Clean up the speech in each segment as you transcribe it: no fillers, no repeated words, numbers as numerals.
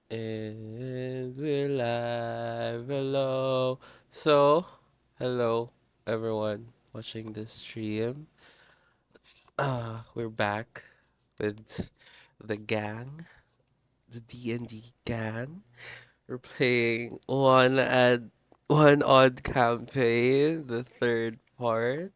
And we're live. Hello. So, hello everyone watching this stream. We're back with the gang, the D&D gang. We're playing one odd campaign, the third part.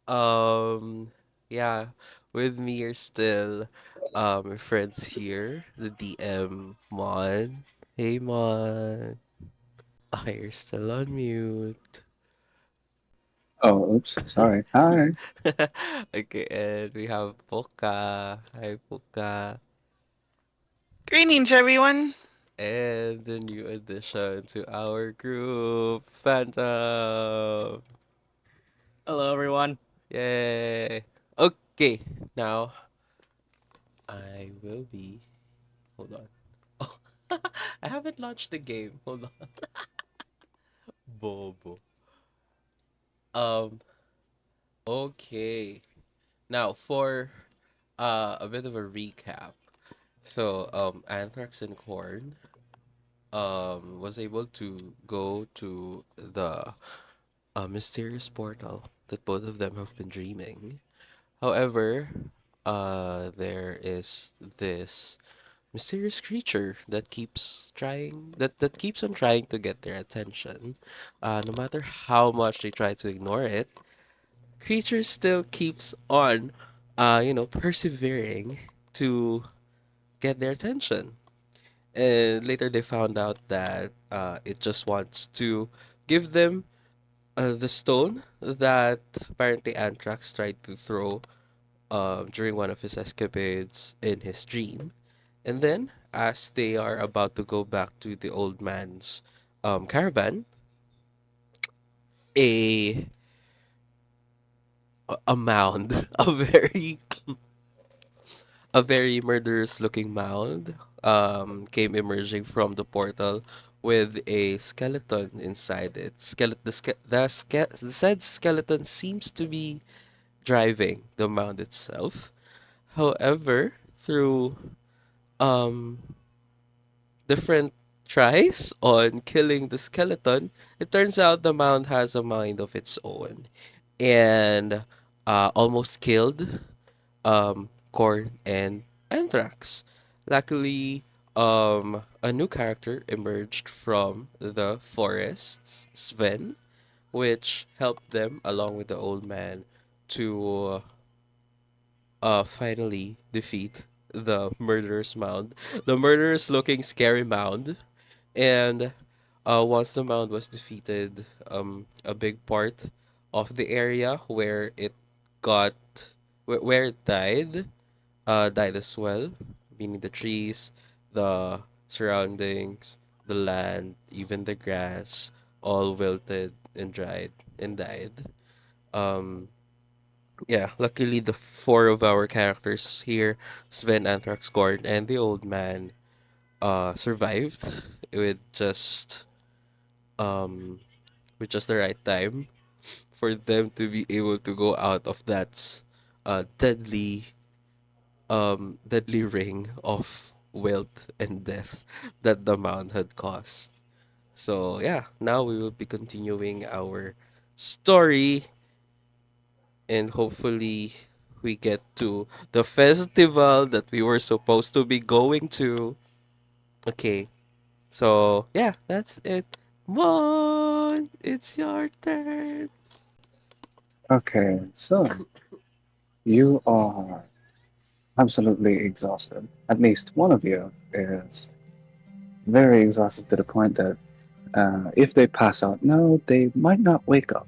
Um, yeah, with me are still my friends here, the DM Mon. Hey Mon. Oh, you're still on mute. Oh, oops. Sorry. Hi. Okay, and we have Puca. Hi Puca. Greetings, everyone. And the new addition to our group, Phantom. Hello, everyone. Yay. Okay, now I will be. Hold on. Oh, I haven't launched the game. Hold on. Bobo. Um, okay. Now for a bit of a recap. So, Anthrax and Corn was able to go to the mysterious portal that both of them have been dreaming. However, there is this mysterious creature that keeps on trying to get their attention. No matter how much they try to ignore it, creature still keeps on persevering to get their attention. And later they found out that it just wants to give them the stone that apparently Anthrax tried to throw during one of his escapades in his dream. And then, as they are about to go back to the old man's caravan, a a mound, a very murderous looking mound, came emerging from the portal with a skeleton inside it. The said skeleton seems to be driving the mound itself. However, through um different tries on killing the skeleton, it turns out the mound has a mind of its own and almost killed Korn and Anthrax. Luckily, a new character emerged from the forests, Sven, which helped them, along with the old man, to finally defeat the murderous mound. The murderous looking scary mound. And once the mound was defeated, a big part of the area where it got where it died as well, meaning the trees, the surroundings, the land, even the grass, all wilted and dried and died. Um, yeah, luckily the four of our characters here, Sven, Anthrax, Gord, and the old man, survived um with just the right time for them to be able to go out of that deadly ring of wealth and death that the mound had caused. So yeah, now we will be continuing our story and hopefully we get to the festival that we were supposed to be going to. Okay, so yeah, that's it. Mon, it's your turn. Okay, so you are absolutely exhausted. At least one of you is very exhausted to the point that if they pass out now, they might not wake up.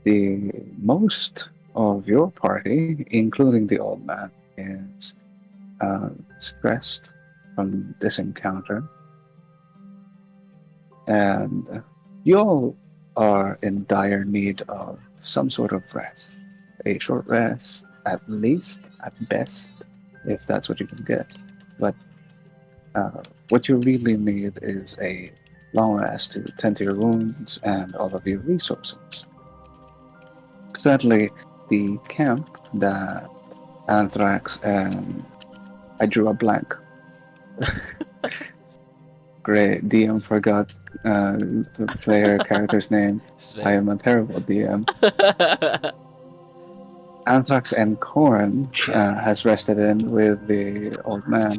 The most of your party, including the old man, is stressed from this encounter, and you all are in dire need of some sort of rest. A short rest, at least, at best, if that's what you can get. But what you really need is a long rest to tend to your wounds and all of your resources. Sadly, the camp that Anthrax and I drew a blank. great. DM forgot the player character's name. I Sven. am a terrible DM. Anthrax and Corn has rested in with the old man.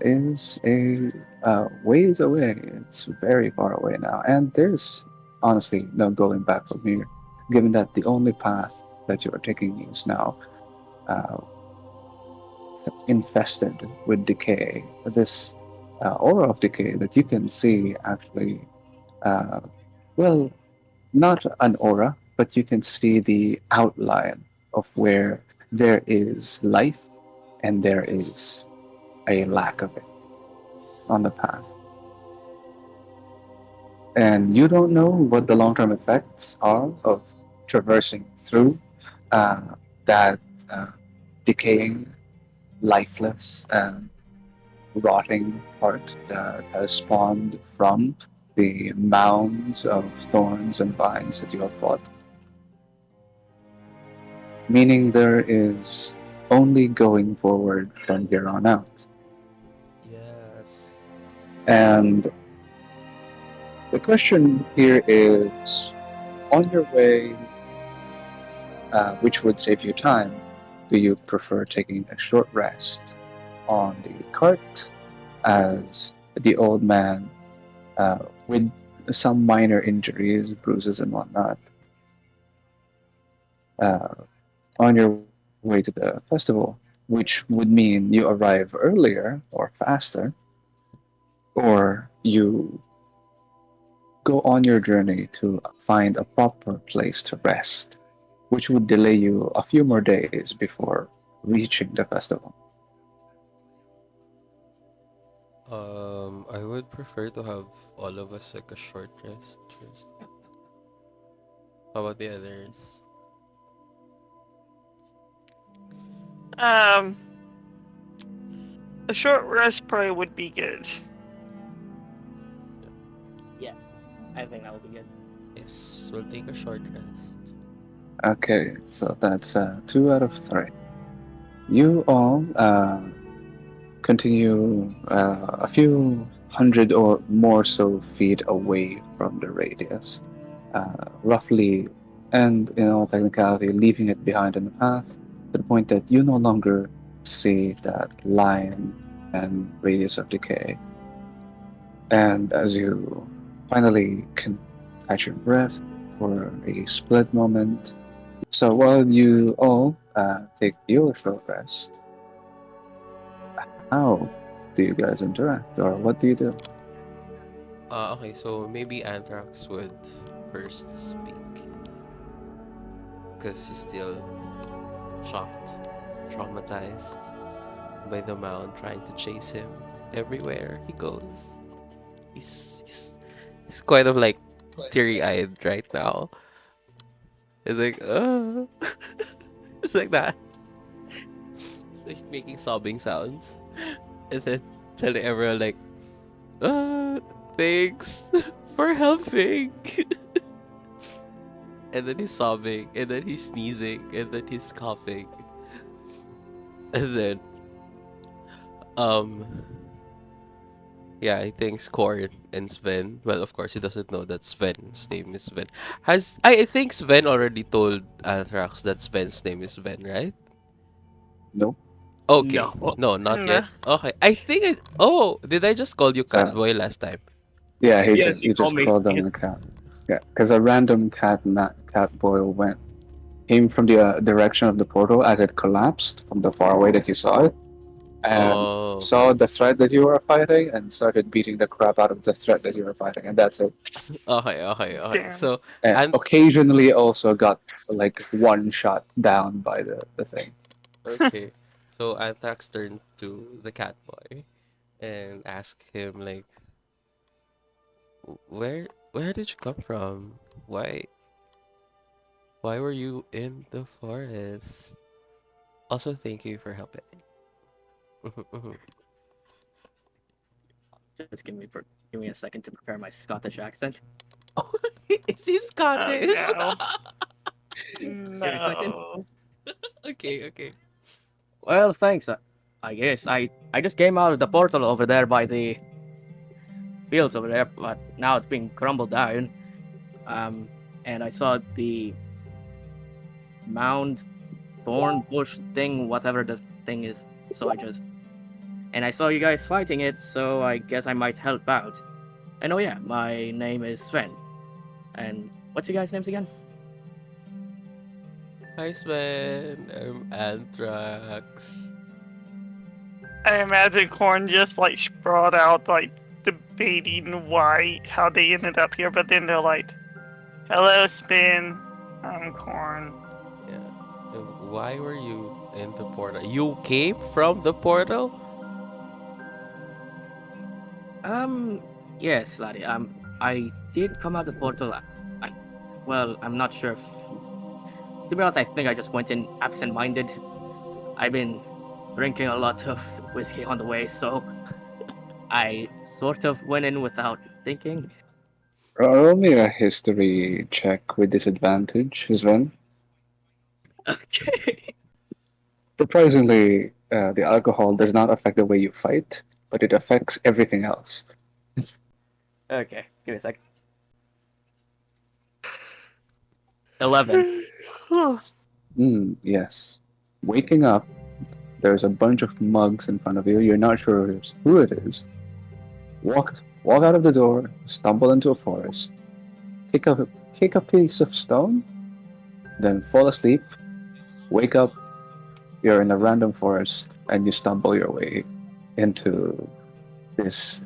Is a ways away. It's very far away now, and there's honestly no going back from here, given that the only path that you are taking is now uh, infested with decay. This aura of decay that you can see actually, uh, well, not an aura, but you can see the outline of where there is life and there is a lack of it on the path. And you don't know what the long term effects are of traversing through uh, that uh, decaying, lifeless, rotting part that has spawned from the mounds of thorns and vines that you have fought. Meaning there is only going forward from here on out. Yes. And the question here is on your way, which would save you time, do you prefer taking a short rest on the cart as the old man with some minor injuries, bruises, and whatnot, uh, on your way to the festival, which would mean you arrive earlier or faster, or you go on your journey to find a proper place to rest, which would delay you a few more days before reaching the festival. I would prefer to have all of us like a short rest first. How about the others? Um, a short rest probably would be good. Yeah, I think that will be good. Yes, we'll take a short rest. Okay, so that's 2 out of 3. You all continue a few hundred or more so feet away from the radius, roughly, and in all technicality, leaving it behind in the path to the point that you no longer see that line and radius of decay. And as you finally can catch your breath for a split moment, so while you all take your short rest, how do you guys interact, or what do you do? Okay, so maybe Anthrax would first speak because he's still shocked, traumatized by the mound trying to chase him everywhere he goes. He's kind of like teary eyed right now. It's like, it's like that. It's like making sobbing sounds. And then telling everyone, like, thanks for helping. And then he's sobbing, and then he's sneezing, and then he's coughing. And then, um, yeah, he thinks Korn and Sven. Well, of course, he doesn't know that Sven's name is Sven. I think Sven already told Anthrax that Sven's name is Sven, right? Nope. Okay. No. No, not Nah. yet. Okay. I think it. Oh, did I just call you So Catboy last time? yeah, Yes, you he call just me. called them a cat. Yeah, because a random cat boil went came from the direction of the portal as it collapsed from the far away that you saw it, and Oh, saw the threat that you were fighting and started beating the crap out of the threat that you were fighting, and that's it. okay. Damn. So, And and occasionally also got like one shot down by the thing. okay. So Anthrax turned to the Catboy and asked him, like, where did you come from? Why were you in the forest? Also, thank you for helping. Just give me a second to prepare my Scottish accent. Is he Oh Scottish? no. Give me a second. No. Okay. Well, thanks. I guess I just came out of the portal over there by the fields over there, but now it's being crumbled down. And I saw the mound, thorn bush thing, whatever the thing is. So I saw you guys fighting it, so I guess I might help out. And oh yeah, my name is Sven. And what's your guys' names again? Hi, Sven. I'm Anthrax. I imagine Corn just like sprawled out, like debating how they ended up here, but then they're like, "Hello, Spin. I'm Corn." Yeah. Why were you in the portal? You came from the portal? Yes, laddie. I did come out the portal. Well, I'm not sure if. To be honest, I think I just went in absent-minded. I've been drinking a lot of whiskey on the way, so I sort of went in without thinking. Roll me a history check with disadvantage, Sven. Okay. Surprisingly, the alcohol does not affect the way you fight, but it affects everything else. Okay. Give me a sec. 11. Yes. Waking up, there's a bunch of mugs in front of you. You're not sure who it is. Walk out of the door, stumble into a forest, kick a piece of stone, then fall asleep. Wake up, you're in a random forest, and you stumble your way into this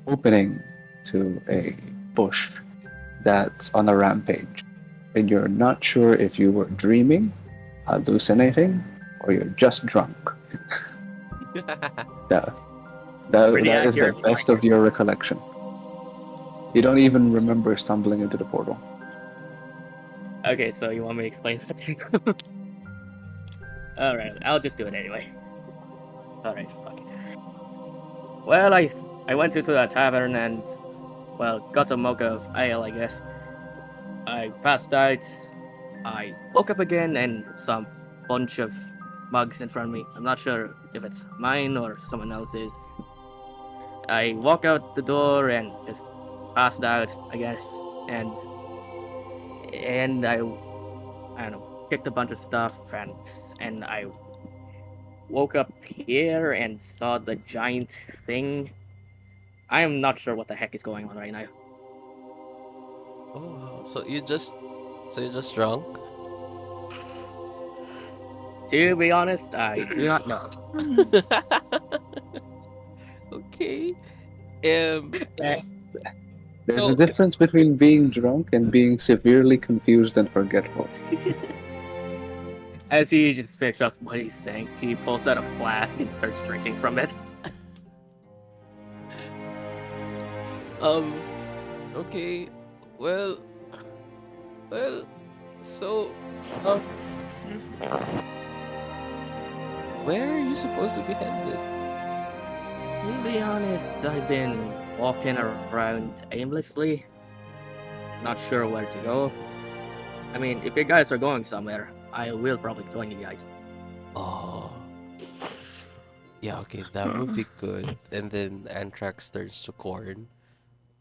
opening to a bush that's on a rampage. And you're not sure if you were dreaming, hallucinating, or you're just drunk. That, Pretty that is the accurate. best of your recollection. You don't even remember stumbling into the portal. Okay, so you want me to explain that to you? Alright, I'll just do it anyway. Alright, fuck it. Well, I went into the tavern and, well, got a mug of ale, I guess. I passed out. I woke up again and some bunch of mugs in front of me. I'm not sure if it's mine or someone else's. I walk out the door and just passed out, I guess, and I don't know, kicked a bunch of stuff and I woke up here and saw the giant thing. I am not sure what the heck is going on right now. Oh wow. You're just drunk? To be honest, I do not know. Okay. Um Eh, There's a so difference between being drunk and being severely confused and forgetful. As he just finished up what he's saying, he pulls out a flask and starts drinking from it. um okay. Well well so um where are you supposed to be headed? To be honest, I've been walking around aimlessly, not sure where to go. I mean, if you guys are going somewhere, I will probably join you guys. Oh. Yeah, okay, that would be good. And then Anthrax turns to Corn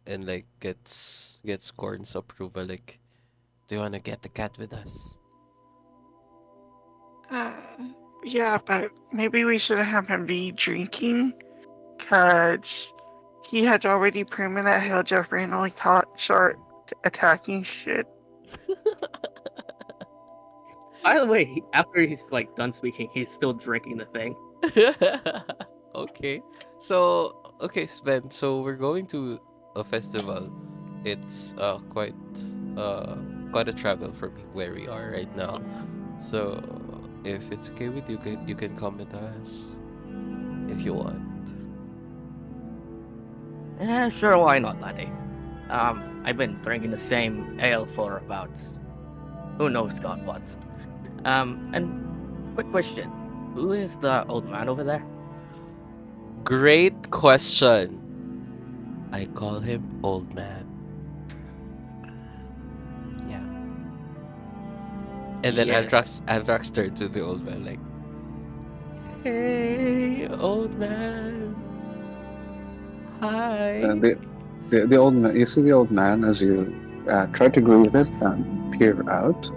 and like gets Corn's approval. Like, do you wanna get the cat with us? Uh, yeah, but maybe we shouldn't have him be drinking, cause he had already proven that he'll just randomly start attacking shit. By the way, after he's like done speaking, he's still drinking the thing. Okay. Okay, Sven, so we're going to a festival. It's quite a travel from where we are right now. So if it's okay with you, you can come with us if you want. Sure, why not, laddie? I've been drinking the same ale for about who knows God what. And quick question: who is the old man over there? Great question. I call him Old Man. Yeah. And then Yes. Anthrax turned to the old man like, "Hey, old man. Uh, Hi." the, the old man. You see the old man as you try to grieve it and peer out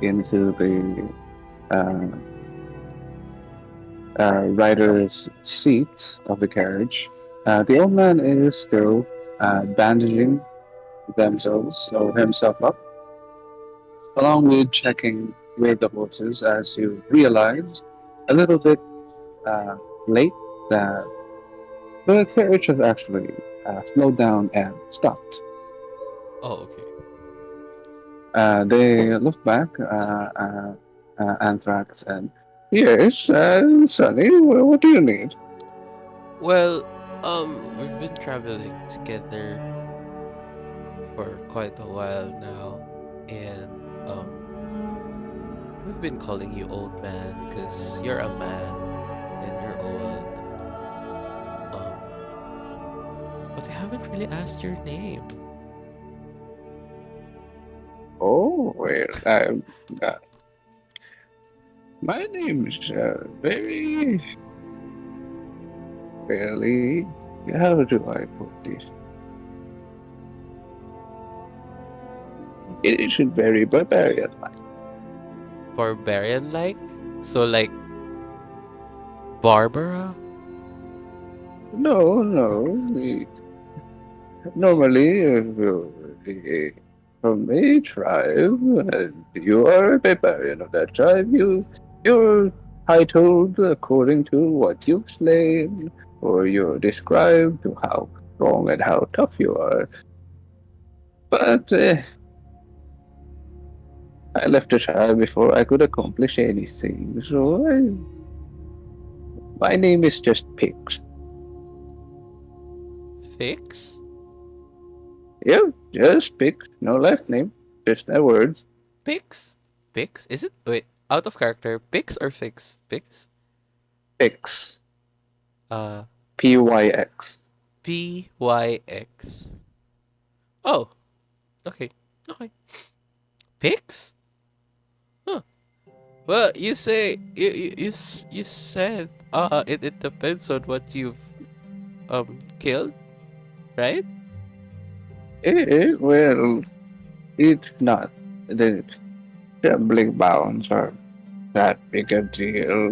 into the rider's seat of the carriage. The old man is still bandaging themselves or himself up, along with checking with the horses as you realize a little bit uh, late that the carriage has actually slowed down and stopped. Oh, okay. They look back, Anthrax, and yes, Sonny, what do you need? Well, we've been traveling together for quite a while now, and we've been calling you old man because you're a man and you're old. Um, but we haven't really asked your name. Oh, well, uh, my name is very, fairly. How do I put this? It isn't very barbarian. Barbarian like? So like Barbara? No, no. Normally, from a tribe, you are a barbarian of that tribe. You're titled according to what you've slain, or you're described to how strong and how tough you are. But I left the tribe before I could accomplish anything, so my name is just Pix. Fix? Yeah, just Pix. No last name, just that word. Pix? Pix? Is it? Wait, out of character. Pix or fix? Pix? Pix. Uh, Pyx. Pyx. Oh, okay. Okay. Pix? Huh. Well, you say you said it depends on what you've killed, right? Well, it's not. The trembling bounds are that big a deal.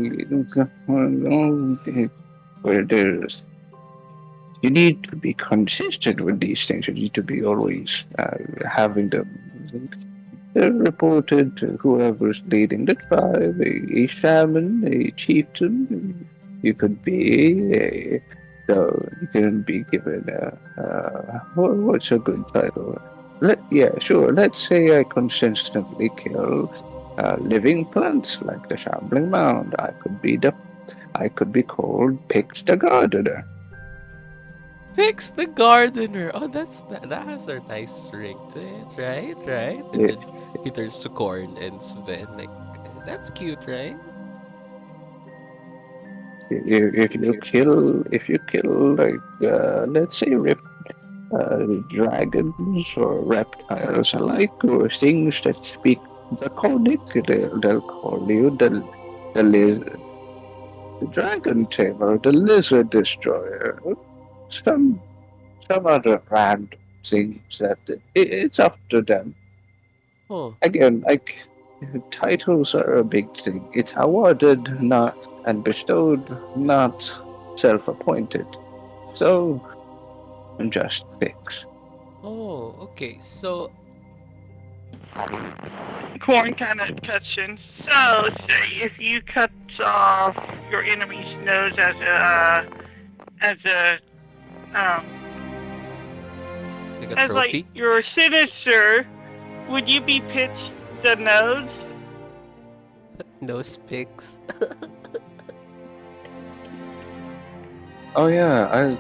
Where there's, you need to be consistent with these things. You need to be always having them reported to whoever's leading the tribe, a shaman, a chieftain. You could be a. So you can be given what's a good title? Yeah, sure. Let's say I consistently kill living plants like the shambling mound. I could be called Pix the Gardener. Pix the gardener. Oh, that has a nice ring to it, right? Right? And Yeah, then he turns to Corn and Sven. Like, that's cute, right? if you kill like let's say dragons or reptiles alike, or things that speak draconic, they'll call you the dragon tamer, the lizard destroyer, some some other random things that it's up to them. Oh, Again, like titles are a big thing. It's awarded, not and bestowed, not self-appointed. So just fix. oh, okay. So, Corn kind of cuts in. So, say if you cut off your enemy's nose as a um like a as like trophy? your signature, would you be pitched the nose? Nose picks. Oh yeah,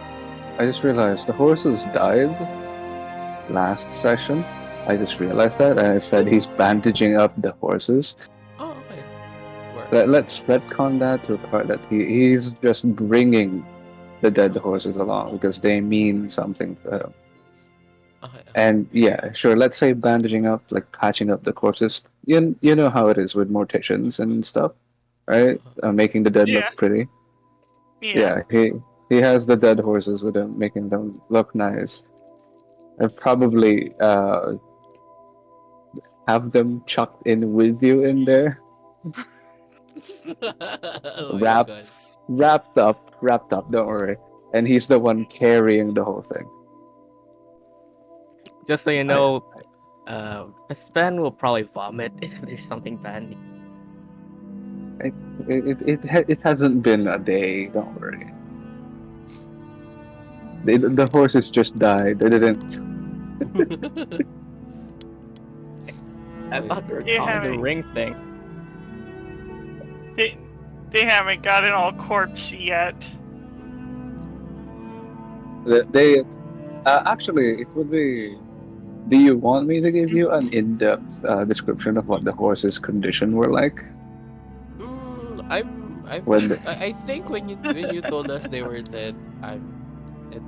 I just realized the horses died last session. I just realized that, and I said he's bandaging up the horses. Oh, okay. Where? Let's retcon that to a part that he's just bringing the dead horses along because they mean something to him. Okay, okay. And yeah, sure. Let's say bandaging up, like patching up the corpses. You know how it is with morticians and stuff, right? Making the dead Yeah, look pretty. yeah. Yeah, he has the dead horses with him, making them look nice. I probably have them chucked in with you in there, Oh my wrapped, god. wrapped up. Don't worry. And he's the one carrying the whole thing. Just so you I, know, Sven will probably vomit if there's something bad. it hasn't been a day. Don't worry. The horses just died. They didn't. I Okay. thought they were They calling the haven't ring thing. they, they haven't gotten all corpsey yet. They actually it would be. Do you want me to give you an in-depth description of what the horse's condition were like when? I think when you told us they were dead,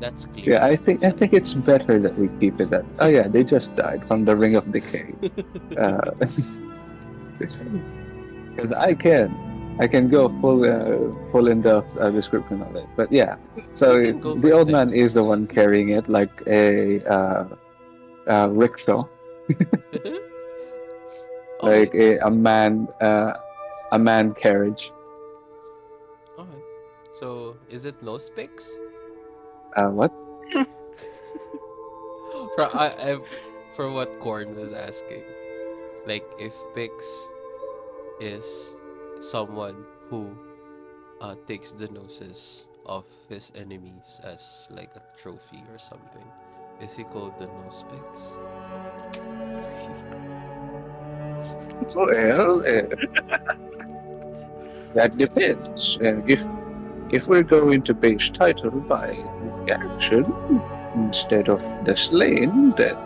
that's clear. Yeah, I think it's better that we keep it that. Oh yeah, they just died from the Ring of Decay. Because I can go full in depth description of it. But yeah, We so can go the for old 10 man is the minutes. one carrying it like rickshaw, Okay. like a man carriage. Okay. So is it nose picks? What? I've for what Korn was asking. Like if Pix is someone who takes the noses of his enemies as like a trophy or something. Is he called the nose picks? Well, that depends. If we're going to base title by reaction instead of the slain, then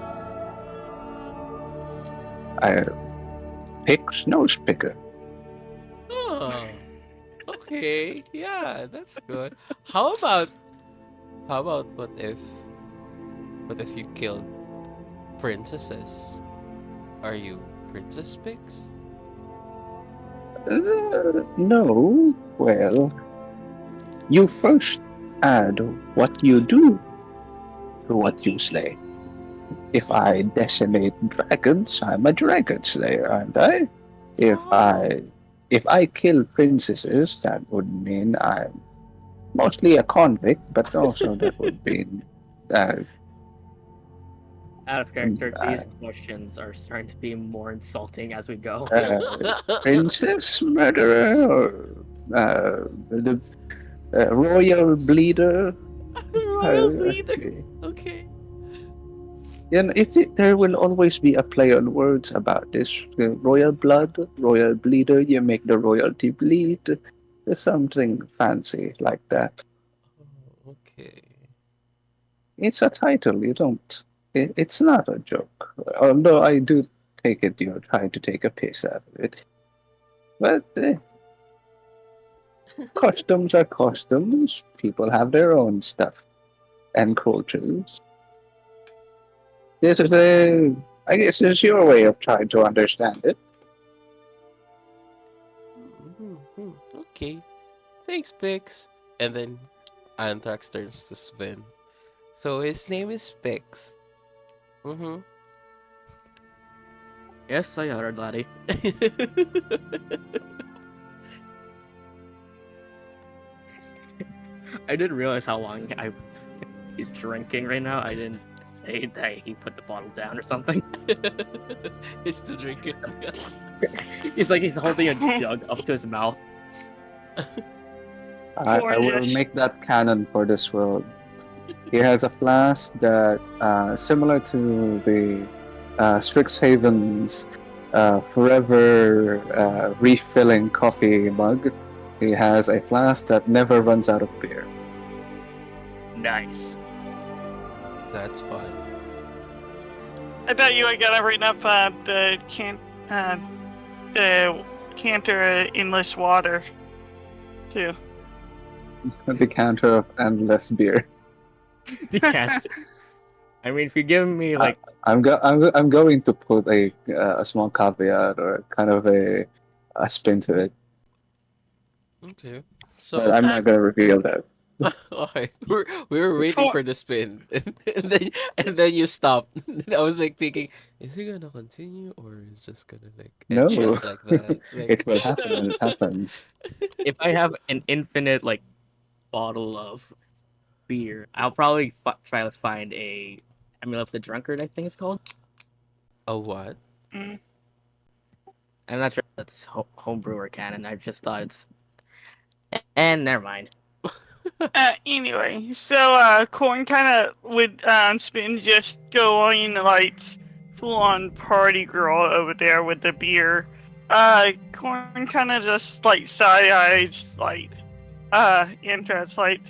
I pick nose picker. Oh, okay. Yeah, that's good. How about what if you killed princesses? Are you princess pigs? No, well, you first add what you do to what you slay. If I decimate dragons, I'm a dragon slayer, aren't I? If Oh. I if I kill princesses, that would mean I'm mostly a convict, but also that would mean uh, Out of character, uh, these questions are starting to be more insulting as we go. uh, princess murderer or the royal bleeder. Royal bleeder. Okay. Okay. You know, there will always be a play on words about this. Royal blood, royal bleeder, you make the royalty bleed. There's something fancy like that. Oh, okay. It's a title, you don't. It's not a joke. Although I do take it you're trying to take a piss out of it. But customs are customs. People have their own stuff and cultures. This is I guess this is your way of trying to understand it. Okay. Thanks, Pix. And then Anthrax turns to Sven. So his name is Pix. Mm-hmm. Yes, I heard, laddie. I didn't realize how long he's drinking right now. I didn't say that he put the bottle down or something. He's still drinking. He's holding a jug up to his mouth. I will Gorgeous. make that canon for this world. He has a flask that, similar to the Strixhaven's forever refilling coffee mug, he has a flask that never runs out of beer. Nice. That's fun. I bet you are gonna bring up the canter endless water too. A decanter of endless beer. Decant. I mean, if you give me like I'm going to put a small caveat or kind of a spin to it, Okay. but So I'm not going to reveal that. Okay, we were waiting For for the spin, and then you stopped. And I was like thinking, is he gonna continue or is just gonna like end No, just like that? it Like, will happen when it happens. If I have an infinite like bottle of beer, I'll probably try to find a Amulet of the Drunkard. I think it's called. a what? mm. I'm not sure if that's homebrewer canon. I just thought it's. And never mind. Anyway, so Corn kind of would spin just going like full on party girl over there with the beer. Corn kind of just like side eyes like interest like,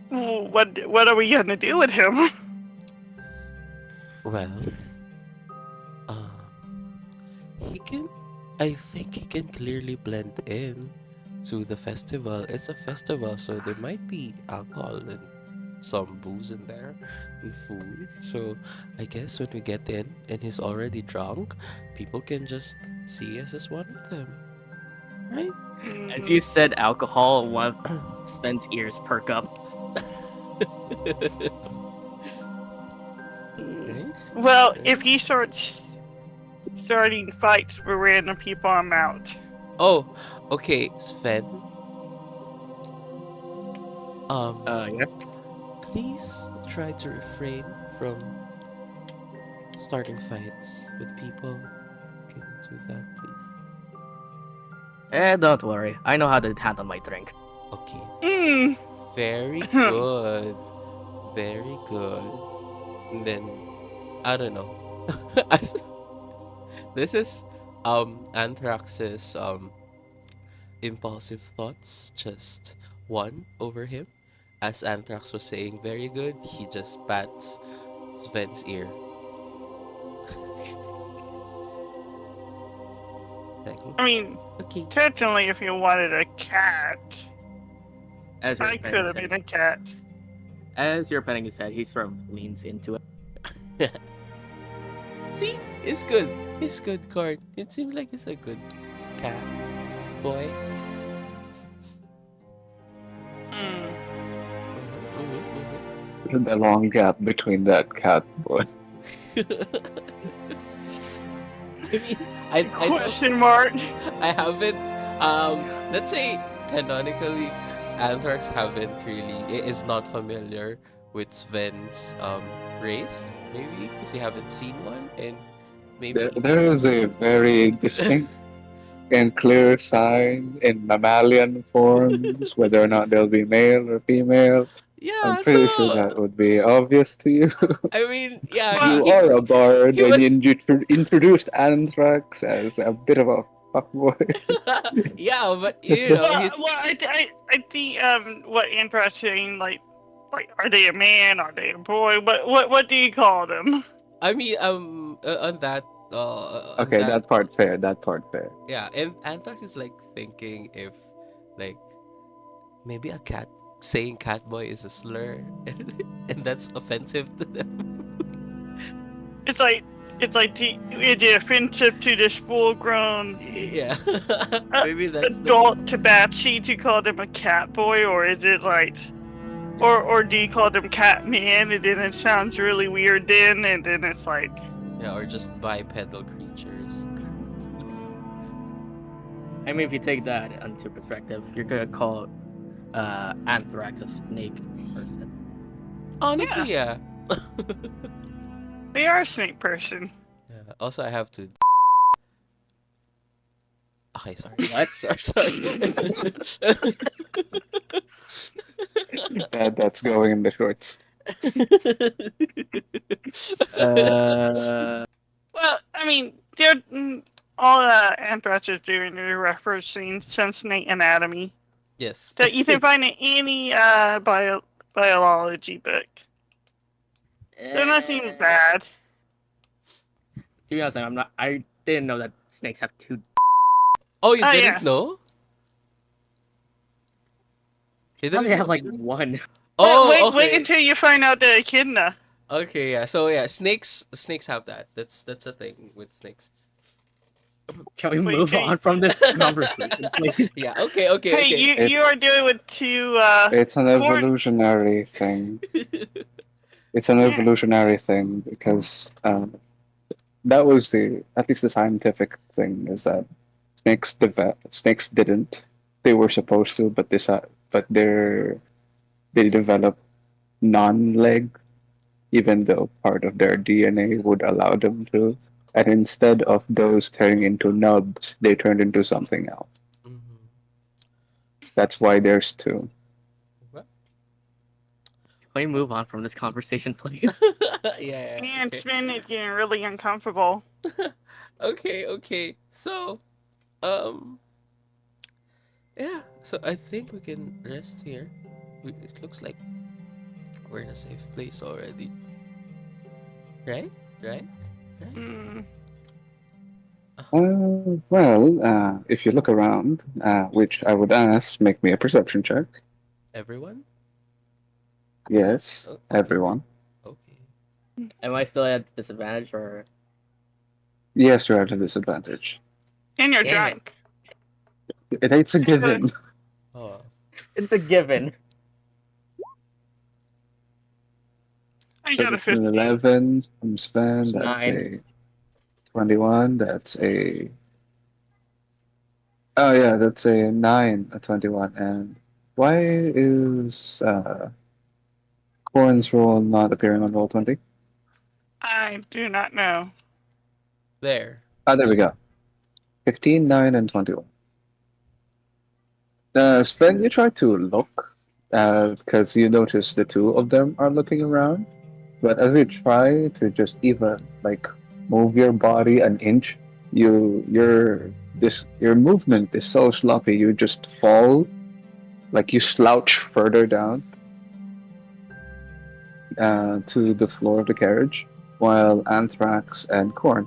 what are we gonna do with him? Well, he can. I think he can clearly blend in to the festival. It's a festival, so there might be alcohol and some booze in there and food. So I guess when we get in and he's already drunk, people can just see us as one of them, right? As you said, alcohol. One of Sven's ears perk up. Right? Well, Right? if he starting fights with random people, I'm out. Oh, okay, Sven. Um, Yeah. please try to refrain from starting fights with people. Can you do that, please? Don't worry. I know how to handle my drink. Okay. Mm. Very good. Very good. And then I don't know. As- this is Anthrax's impulsive thoughts just won over him. As Anthrax was saying very good, he just pats Sven's ear. Like, I mean, okay. technically, if you wanted a cat, As you're I petting could his have been head, a cat. as you're petting his head, he sort of leans into it. See? It's good. It's good card. It seems like it's a good cat boy. Mm. The long gap between that cat boy. I mean, I don't Question mark. I haven't let's say canonically Anthrax haven't really is not familiar with Sven's race, maybe because you haven't seen one and maybe There is a very distinct and clear sign in mammalian forms, whether or not they'll be male or female. I'm yeah, pretty sure so that would be obvious to you. I mean yeah Well, You are a bard, he and you was introduced Anthrax as a bit of a fuckboy. yeah, but you know he's I think what interesting like are they a man? Are they a boy? What do you call them? I mean on Okay, that that part fair. That part fair. yeah, and Anthrax is like thinking if like maybe a cat saying catboy is a slur and that's offensive to them. It's like is it offensive to this full-grown Yeah. Maybe that's adult tabaxi to call them a cat boy, or is it like, or do you call them cat man, and then it sounds really weird then, and then it's like, yeah, or just bipedal creatures. I mean, if you take that into perspective, you're gonna call Anthrax a snake person. Honestly, yeah. they are a snake person. Yeah. Also I have to okay, sorry. What? Sorry. That's going in the shorts. Uh, Well, I mean, they're all Anthrax is doing is referencing some snake anatomy Yes. that you can find in any biology book. They're nothing bad. To be honest, I'm not. I didn't know that snakes have two. Oh, you Oh, didn't yeah. know? You How do didn't they have know? like one? Oh, Wait okay. until you find out the echidna. Okay, yeah. So yeah, snakes have that. That's a thing with snakes. Can we Wait, move can on from this conversation, please? Yeah. Okay. Okay. Hey, Okay. you It's are doing with two it's an corn. evolutionary thing. It's an Yeah. evolutionary thing because that was the at least the scientific thing is that snakes didn't. They were supposed to, but they developed non-leg, even though part of their DNA would allow them to. And instead of those turning into nubs, they turned into something else. Mhm. That's why there's two. What? Can we move on from this conversation, please? Yeah. And Okay. Spin is getting really uncomfortable. Okay. Okay. So, um, yeah. So I think we can rest here. It looks like we're in a safe place already. Right? Right? Right? Mm. If you look around, which I would ask, make me a perception check. Everyone? Yes, Okay. everyone. Okay. Am I still at disadvantage or Yes, you're at a disadvantage. And you're dang it? drunk. It's a I got given. Oh. It's a given. I So got a it's an 15. 11 from Sven. It's That's 9. a 21. That's a. Oh, yeah, that's a 9, a 21. And why is Corn's roll not appearing on roll 20? I do not know. There. Ah, there we go. 15, 9, and 21. Sven, you try to look because you notice the two of them are looking around. But as you try to just even like move your body an inch, your movement is so sloppy. You just fall, like you slouch further down to the floor of the carriage, while Anthrax and Corn,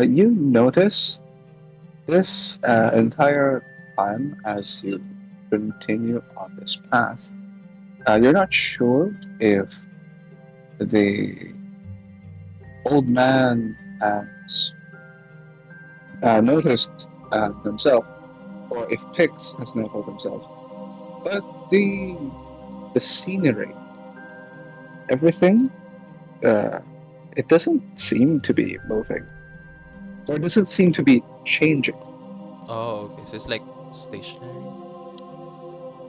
you notice this entire time as you continue on this path. You're not sure if the old man has noticed himself, or if Pix has noticed himself. But the scenery, everything, uh, it doesn't seem to be moving, or doesn't seem to be changing. Oh, okay. So it's like stationary.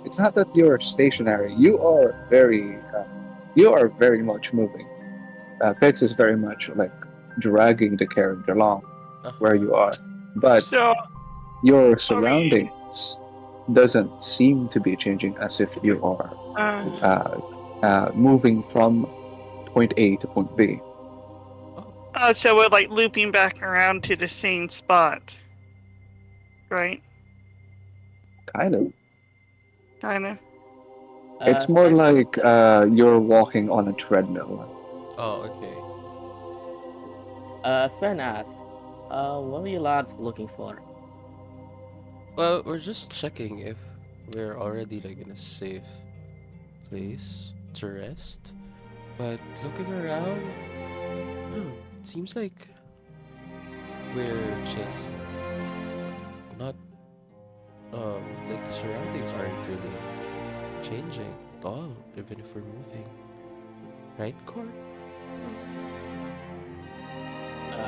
It's not that you're stationary. You are very much moving. Pix is very much like dragging the carriage along where Uh-huh. you are, but So, your are we. surroundings doesn't seem to be changing as if you are Uh, uh, moving from point A to point B. Oh. so we're like looping back around to the same spot, right? Kind of. Kind of. It's more Sven, like you're walking on a treadmill. Oh, okay. Sven asked, what are you lads looking for? Well, we're just checking if we're already like in a safe place to rest. But looking around, it seems like we're just not like the surroundings aren't really changing at all, even if we're moving. Right, Core?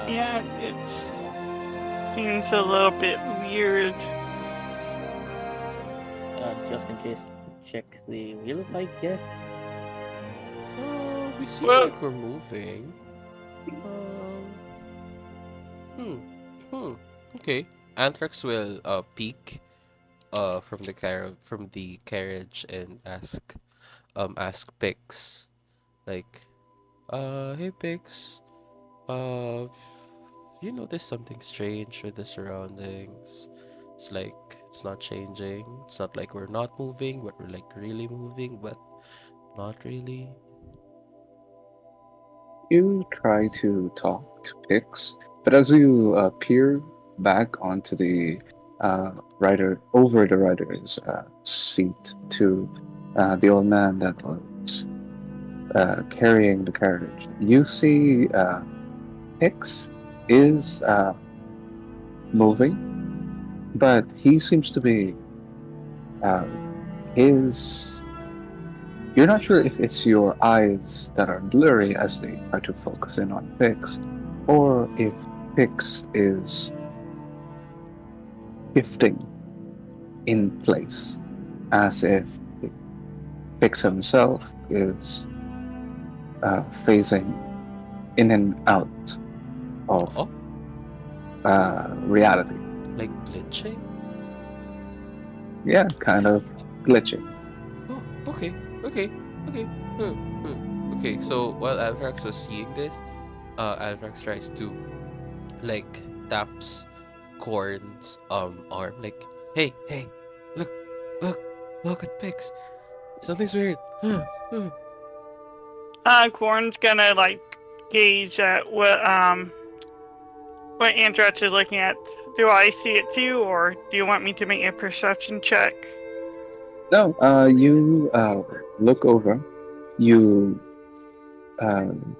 Yeah, it seems a little bit weird. Just in case, check the wheels, I guess. We seem Well, like we're moving. Um, hmm, hmm. Okay. Anthrax will peek from the carriage and ask Pix like hey Pix, you notice something strange with the surroundings? It's like it's not changing. It's not like we're not moving, but we're like really moving, but not really. You try to talk to Pix, but as you peer back onto the over the rider's seat to the old man that was carrying the carriage, you see Pix is moving, but he seems to be uh, his. You're not sure if it's your eyes that are blurry as they try to focus in on Pix, or if Pix is shifting in place, as if Pix himself is phasing in and out of Oh, reality. like glitching? Yeah, kind of glitching. Oh, okay, okay, okay. Hmm, hmm. Okay, so while Alfrax was seeing this, Alfrax tries to like taps Corn's arm, like, hey, hey, look, look, look at Pix. Something's weird. Corn's gonna like gaze at what Anthrax is looking at. Do I see it too, or do you want me to make a perception check? No, you look over. You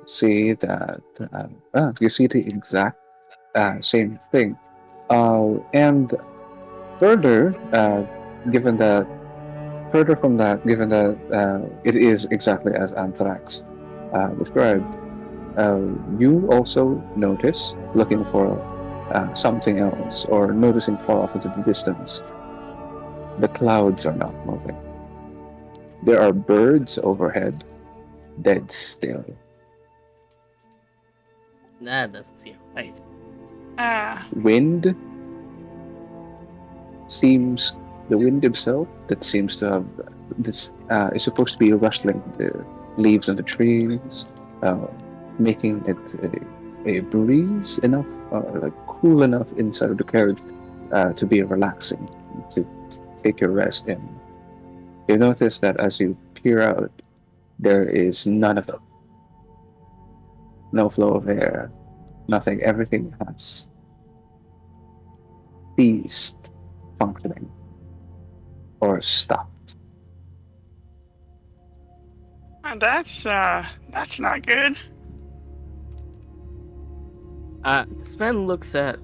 see that you see the exact same thing. And further, given that further from that, given that it is exactly as Anthrax described, you also notice looking for something else or noticing far off into the distance. The clouds are not moving. There are birds overhead, dead still. That doesn't seem nice. Ah, Wind seems the wind itself that seems to have this is supposed to be rustling the leaves on the trees, uh, making it a breeze enough, like cool enough inside of the carriage to be relaxing, to take your rest in. You notice that as you peer out, there is none of it. No flow of air, nothing. Everything has ceased functioning or stopped. that's not good. Sven looks at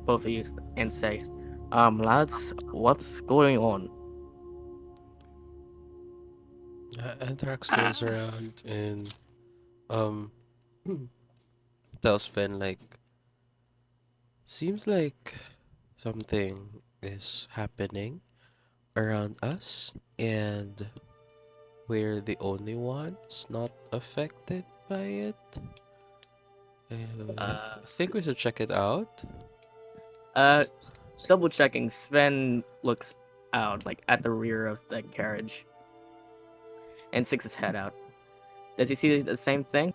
both of you and says, lads, what's going on? Anthrax Uh, turns around and um tells Fen like, seems like something is happening around us, and we're the only ones not affected by it. Uh, Think we should check it out. uh, double checking, Sven looks out, like at the rear of the carriage, and sticks his head out. Does he see the same thing?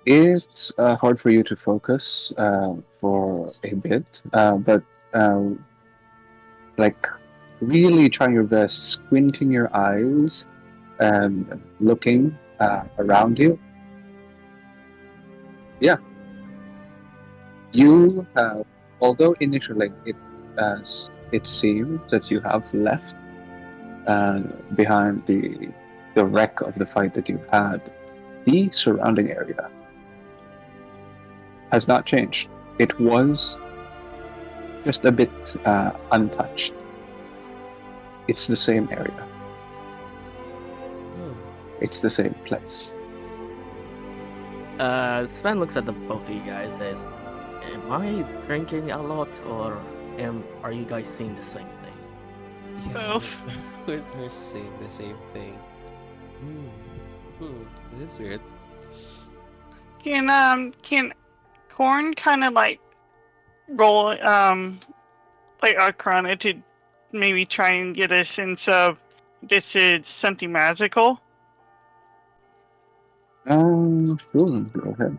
It's hard for you to focus for a bit, but um, like really trying your best, squinting your eyes and looking around you. Yeah, you have, although initially it seems that you have left uh, behind the wreck of the fight that you've had, the surrounding area has not changed. It was just a bit untouched. It's the same area. Oh, It's the same place. Sven looks at the both of you guys, says, am I drinking a lot, or are you guys seeing the same thing? yeah, both. we're saying the same thing. Hmm. This is weird. Can Corn kind of like roll like Arcana to maybe try and get a sense of this is something magical? Sure, go ahead.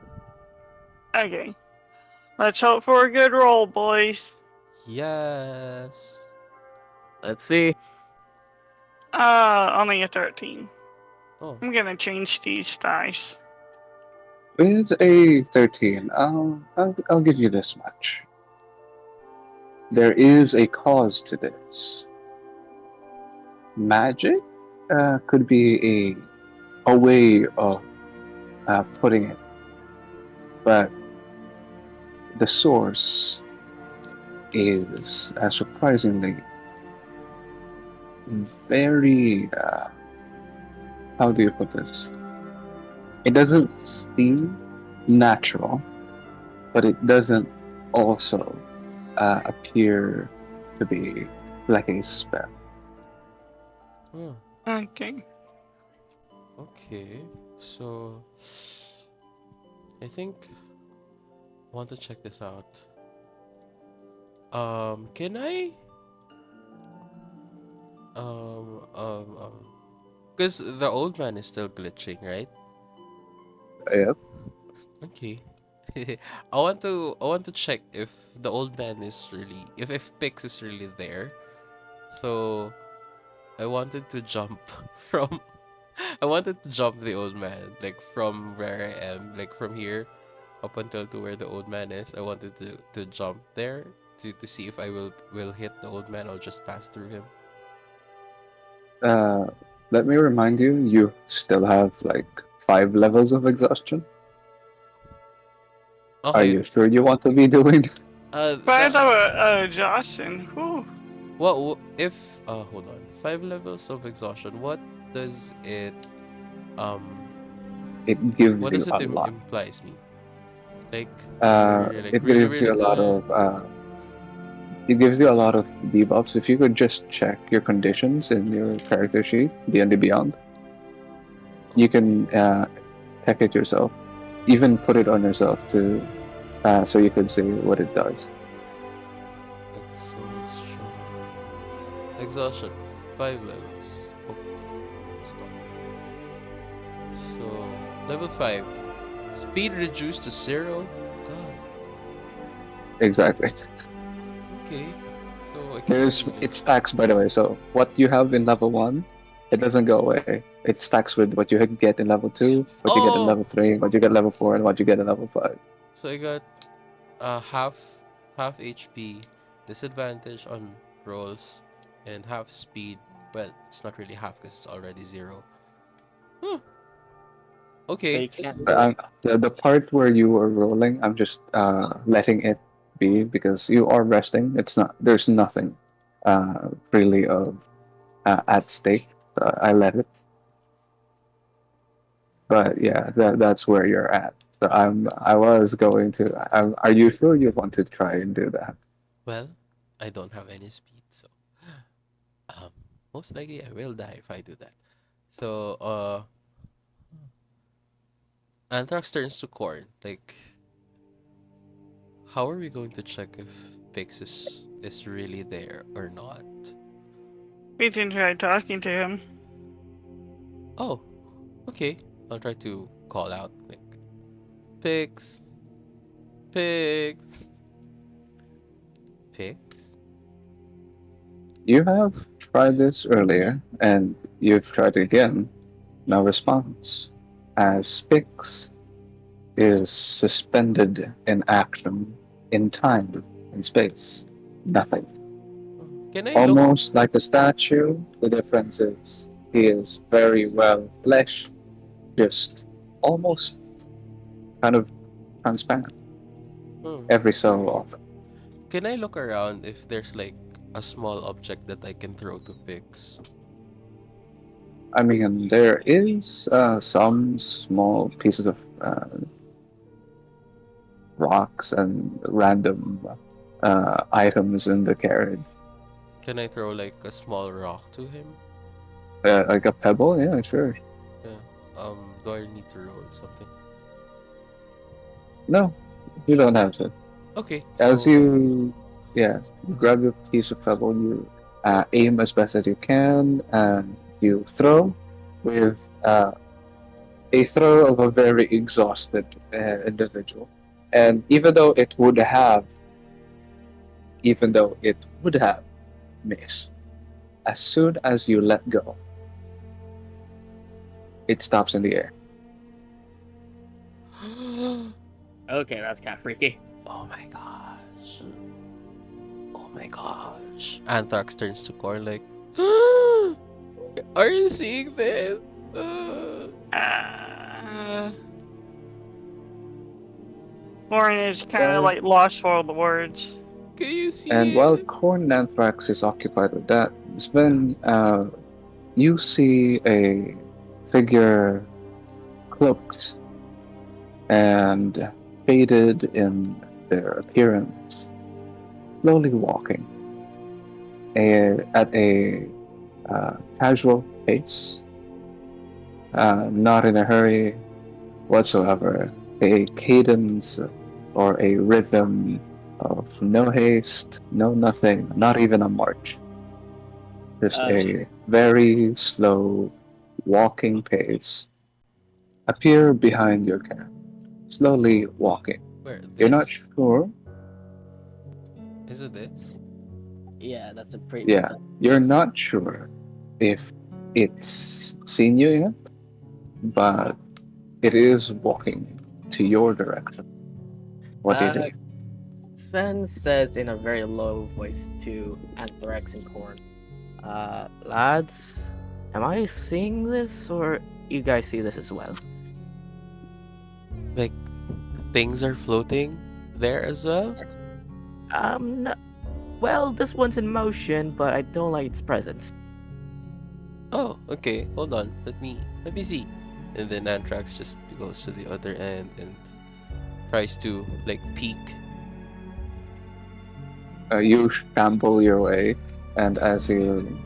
Okay, let's hope for a good roll, boys. Yes. Let's see. Only a 13. Oh, I'm gonna change these dice. With a 13, I'll give you this much. There is a cause to this. Magic could be a way of putting it, but the source is surprisingly very. How do you put this? It doesn't seem natural, but it doesn't also appear to be like a spell. Hmm. Okay. Okay. So I think I want to check this out. Can I because the old man is still glitching, right? Yep. Okay. I want to check if the old man is really if Pix is really there. So I wanted to jump from I wanted to jump the old man, like from where I am, like from here up until to where the old man is. I wanted to jump there to see if I will hit the old man or just pass through him. Uh, Let me remind you, you still have like 5 levels of exhaustion. Are Okay. you sure you want to be doing? But The Justin, whew. if hold on, 5 levels of exhaustion. Does it um It gives what you does it a lot. implies me? Like really like It really gives you really a lot good. of debuffs. If you could just check your conditions in your character sheet, D&D Beyond, you Okay. can check it yourself. Even put it on yourself to so you can see what it does. Exhaustion. Exhaustion. 5 levels. Oh, stop. So level 5. Speed reduced to 0. God. Exactly. Okay. So I can There's really like it stacks, by the way. So what you have in level 1, it doesn't go away. It stacks with what you get in level 2, what you get in oh. level 3, what you get level 4, and what you get in level 5. So I got half HP, disadvantage on rolls, and half speed. Well, it's not really half because it's already 0. Huh. So Okay. you can't. The part where you were rolling, I'm just letting it be because you are resting. It's not. There's nothing really of at stake. I let it. But yeah, that's where you're at. So I was going to. Are you sure you want to try and do that? Well, I don't have any speed, so um, most likely I will die if I do that. So Anthrax turns to corn. Like, how are we going to check if Pix is really there or not? We can try talking to him. Oh, okay. I'll try to call out like Pix, Pix, Pix. You have tried this earlier, and you've tried it again. No response. As Pix is suspended in action, in time, in space. Nothing. Can I look? Almost like a statue. The difference is he is very well fleshed, just almost kind of transparent Hmm. every so often. Can I look around if there's like a small object that I can throw to Pix? I mean, there is some small pieces of rocks and random items in the carriage. Can I throw like a small rock to him? Like a pebble, yeah, sure. Yeah. Do I need to roll something? No, you don't have to. Okay, As so you, yeah, you grab your piece of pebble, you aim as best as you can, and you throw with a throw of a very exhausted individual. And even though it would have missed, as soon as you let go, it stops in the air. Okay, that's kind of freaky. oh my gosh. Oh my gosh. Anthrax turns to Core like, are you seeing this? Uh, Uh, Lauren is kind of Well, like lost for the words. Can you see and while it? Corn and Anthrax is occupied with that, Sven, you see a figure cloaked and faded in their appearance, slowly walking at a casual pace, not in a hurry whatsoever, a cadence or a rhythm of no haste, no nothing, not even a march. Just Uh, a very slow walking pace. Appear behind your camp, slowly Oh, walking. where You're not this? sure. Is it this? yeah, that's a pretty. Yeah, you're not sure if it's seen you yet, but it is walking to your direction. What do you Uh, do? Sven says in a very low voice to Anthrax and Corn, lads, am I seeing this or you guys see this as well? Like things are floating there as well? No, well, this one's in motion, but I don't like its presence. Oh, okay. Hold on. Let me see. And then Anthrax just goes to the other end and tries to like peek. You shamble your way, and as you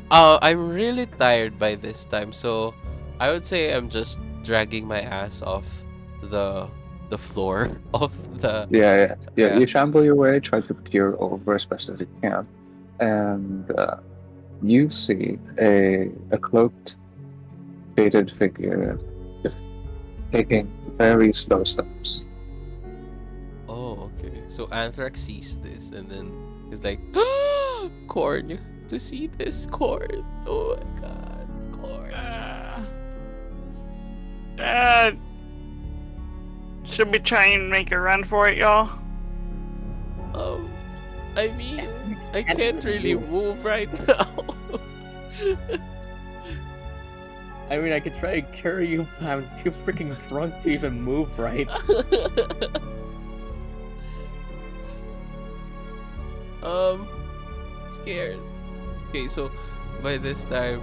I'm really tired by this time, so I would say I'm just dragging my ass off the the floor of the yeah, yeah. you shamble your way, try to peer over as best as you can, and you see a cloaked, faded figure just taking very slow steps. Oh, okay. So Anthrax sees this and then he's like, Corn, you have to see this, Corn. Oh my god, Corn. Dad, should we try and make a run for it, y'all? Um, I mean, I can't really move right now. I mean, I could try to carry you, but I'm too freaking drunk to even move right. um, scared. Okay, so by this time,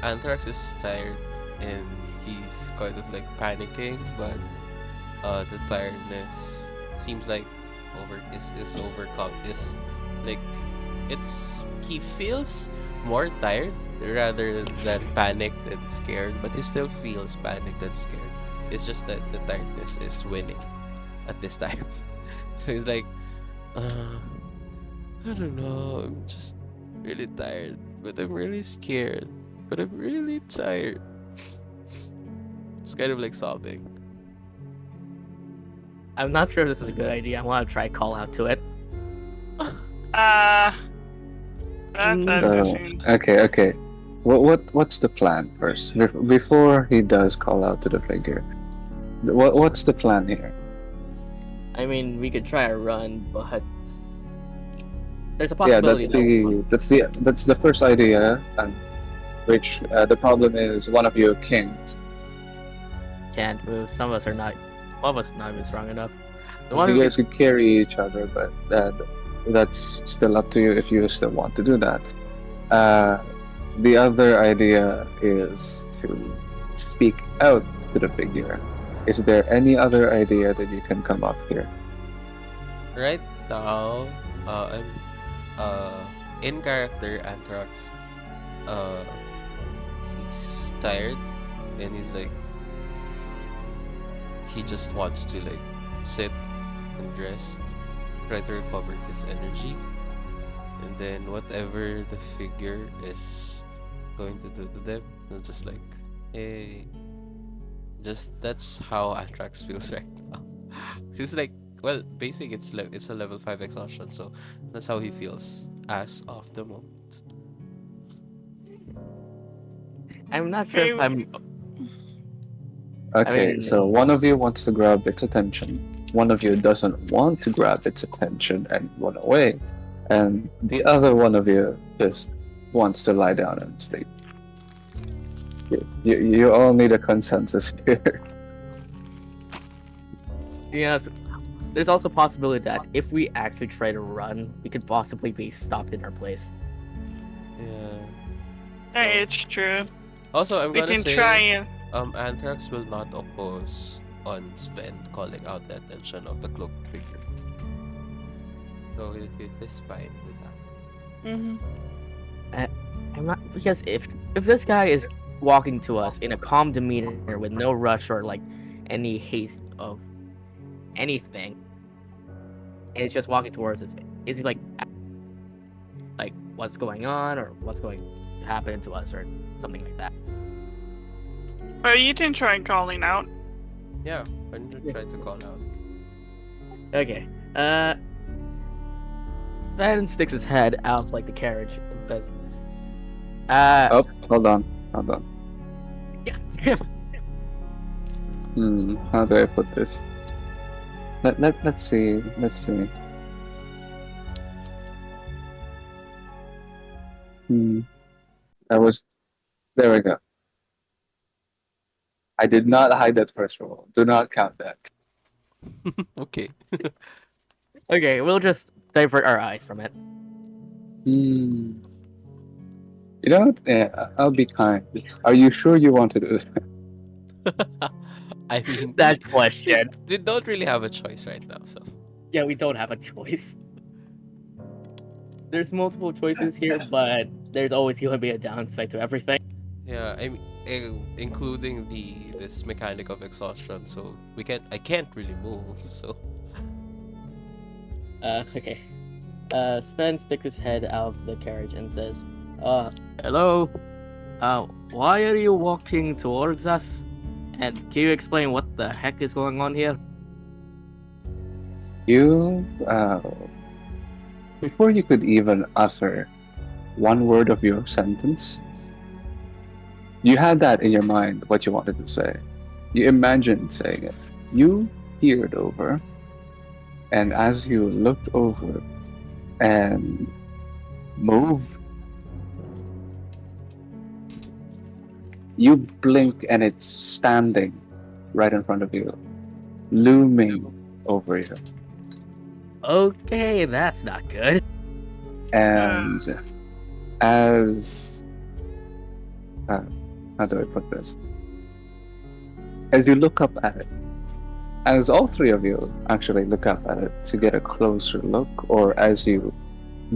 Anthrax is tired and he's kind of like panicking, but the tiredness seems like is overcome is like it's he feels more tired rather than panicked and scared, but he still feels panicked and scared. It's just that the tiredness is winning at this time. So he's like, uh, I don't know, I'm just really tired, but I'm really scared, but I'm really tired. It's kind of like sobbing. I'm not sure if this is a good idea. I want to try call out to it. That's Mm, interesting. Okay. What's the plan first? Before he does call out to the figure, what's the plan here? I mean, we could try a run, but there's a Yeah, possibility that that's the first idea, and which the problem is one of you can't. can't move. Some of us are not. One of us is not even strong enough. The one You who guys could carry each other, but that's still up to you if you still want to do that. The other idea is to speak out to the figure. Is there any other idea that you can come up here? Right now, I'm in character Anthrax. Uh, he's tired and he's like he just wants to like sit and rest, try to recover his energy, and then whatever the figure is going to do to them, he'll just like, hey, just that's how Anthrax feels right now. He's like, well, basic it's a level 5 exhaustion, so that's how he feels as of the moment. I'm not sure if I'm. Okay, mean- so one of you wants to grab its attention. One of you doesn't want to grab its attention and run away. And the other one of you just wants to lie down and sleep. You all need a consensus here. Yeah, there's also a possibility that if we actually try to run, we could possibly be stopped in our place. Yeah. Hey, So, it's true. also, I'm We gonna can try say, and. Anthrax will not oppose on Sven calling out the attention of the cloaked figure. So it is fine with that. Mm-hmm. I'm not, because if this guy is walking to us in a calm demeanor with no rush or like any haste of anything, and it's just walking towards us, is he like what's going on or what's going to happen to us or something like that? Well, you can try calling out. Yeah, when you try to call out. Okay. Sven sticks his head out of like the carriage and says, Oh, hold on. God damn. How do I put this? Let's see. Let's see. That was. There we go. I did not hide that first roll. Do not count that. Okay. Okay, we'll just divert our eyes from it. Hmm. You know what? Yeah, I'll be kind. Are you sure you want to do this? I mean, That question. we don't really have a choice right now, so. Yeah, we don't have a choice. There's multiple choices here, but there's always going to be a downside to everything. Yeah, I mean, including this mechanic of exhaustion, so I can't really move, so. Okay. Sven sticks his head out of the carriage and says, hello? Why are you walking towards us? And can you explain what the heck is going on here? You, before you could even utter one word of your sentence, you had that in your mind, what you wanted to say. You imagined saying it. You peered over, and as you looked over and moved, you blink and it's standing right in front of you, looming over you. Okay, that's not good. And as how do I put this? As you look up at it, as all three of you actually look up at it to get a closer look, or as you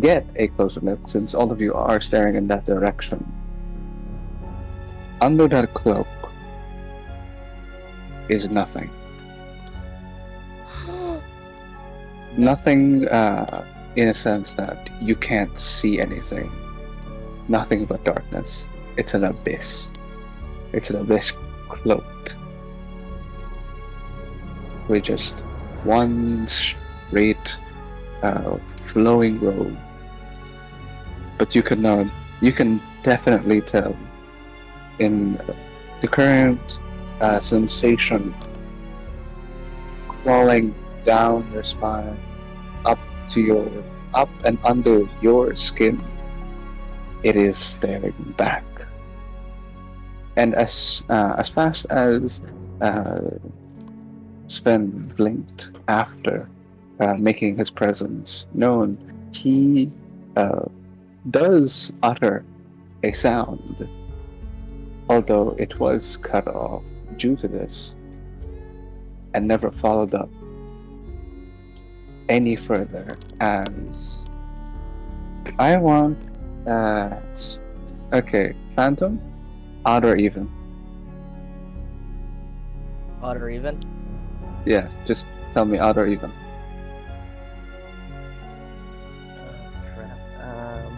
get a closer look, since all of you are staring in that direction, under that cloak is nothing. Nothing in a sense that you can't see anything. Nothing but darkness. It's an abyss. It's an abyss cloaked with just one straight flowing robe. But you can definitely tell in the current sensation crawling down your spine, up and under your skin, it is staring back. And as fast as Sven blinked after making his presence known, he does utter a sound, although it was cut off due to this and never followed up any further. As I want, okay, Phantom, odd or even? Odd or even? Yeah, just tell me odd or even. Crap.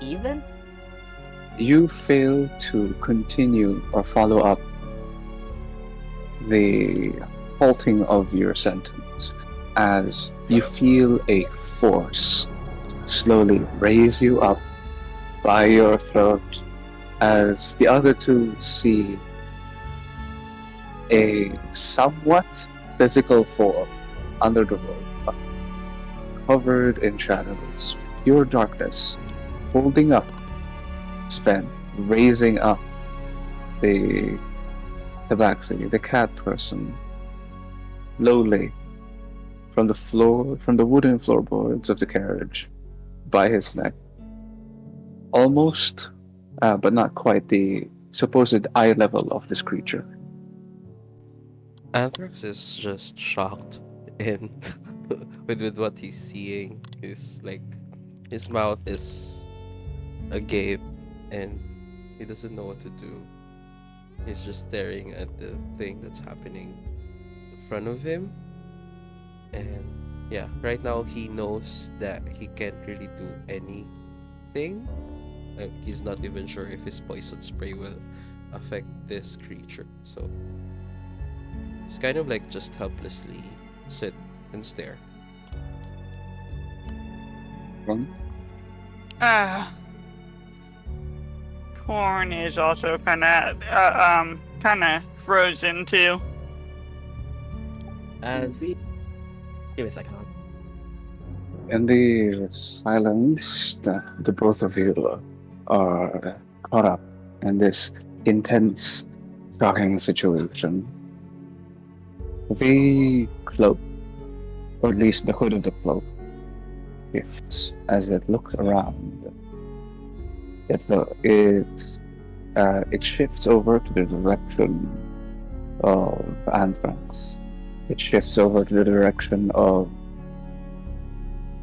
Even? You fail to continue or follow up the halting of your sentence as you feel a force slowly raise you up by your throat as the other two see a somewhat physical form under the robe, covered in shadows, pure darkness, holding up Sven, raising up the Tabaxi, the cat person, slowly from the wooden floorboards of the carriage by his neck, almost, but not quite the supposed eye level of this creature. Anthrax is just shocked and with what he's seeing. He's like his mouth is agape and he doesn't know what to do. He's just staring at the thing that's happening in front of him. And yeah, right now he knows that he can't really do anything. He's not even sure if his poison spray will affect this creature. So he's kind of like just helplessly sit and stare. Ron? Ah. Corn is also kind of frozen too. As give me a second. In the silence, the both of you are caught up in this intense, shocking situation. The cloak, or at least the hood of the cloak, shifts as it looks around. It shifts over to the direction of Anthrax. It shifts over to the direction of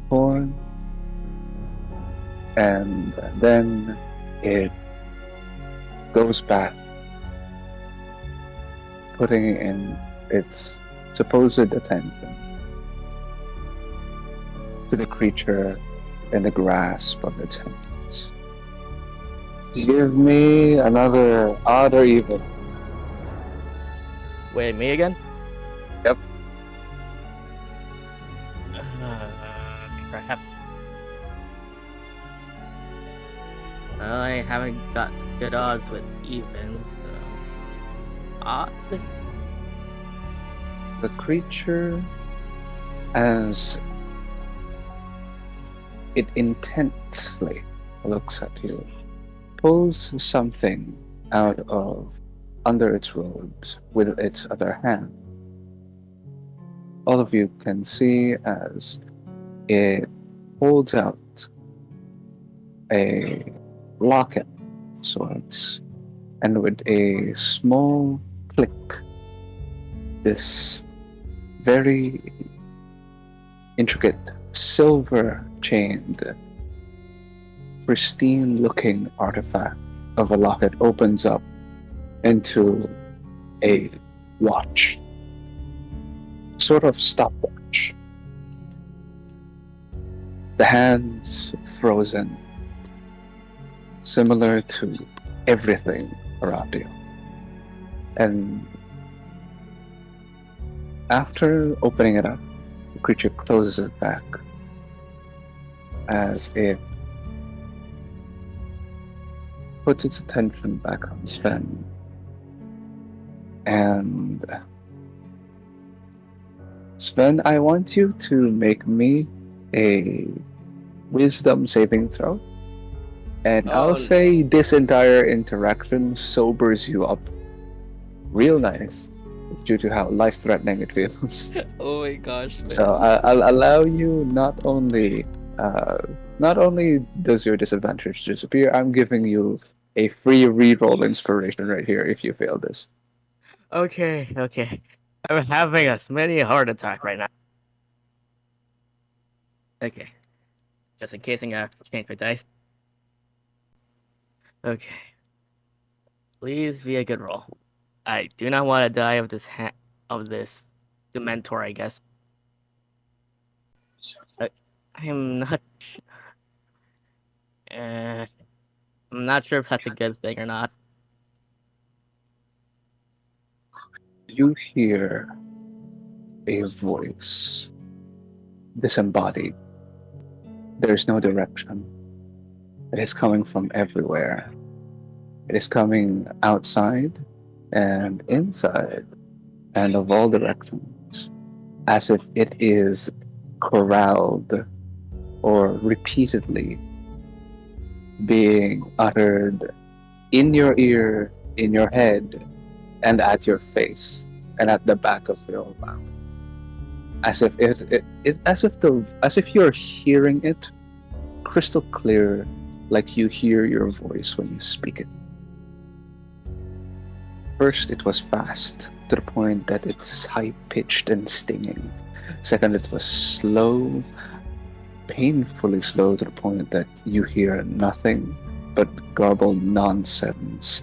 Corn, and then it goes back, putting in its supposed attention to the creature in the grasp of its hands. Give me another odd or even. Wait, me again? Yep. Crap. I haven't got good odds with evens, so odd. The creature, as it intently looks at you, pulls something out of under its robes with its other hand. All of you can see as it holds out a locket of sorts, and with a small click, this very intricate silver chained, pristine looking artifact of a locket opens up into a watch, sort of stopwatch. The hands frozen, similar to everything around you. And after opening it up, the creature closes it back as it puts its attention back on Sven. And Sven, I want you to make me a wisdom saving throw. And I'll say this entire interaction sobers you up real nice due to how life-threatening it feels. Oh my gosh, man. So I'll allow you not only does your disadvantage disappear, I'm giving you a free reroll inspiration right here if you fail this. Okay. I'm having a mini heart attack right now. Okay. Just in case I change my dice. Okay. Please be a good roll. I do not want to die of this Dementor, I guess. I'm not. I'm not sure if that's a good thing or not. You hear a voice, disembodied. There's no direction. It is coming from everywhere. It is coming outside and inside and of all directions, as if it is corralled or repeatedly being uttered in your ear, in your head, and at your face, and at the back of your mouth. as if as if you're hearing it crystal clear, like you hear your voice when you speak it. First, it was fast to the point that it's high pitched and stinging. Second, it was slow, painfully slow to the point that you hear nothing but garbled nonsense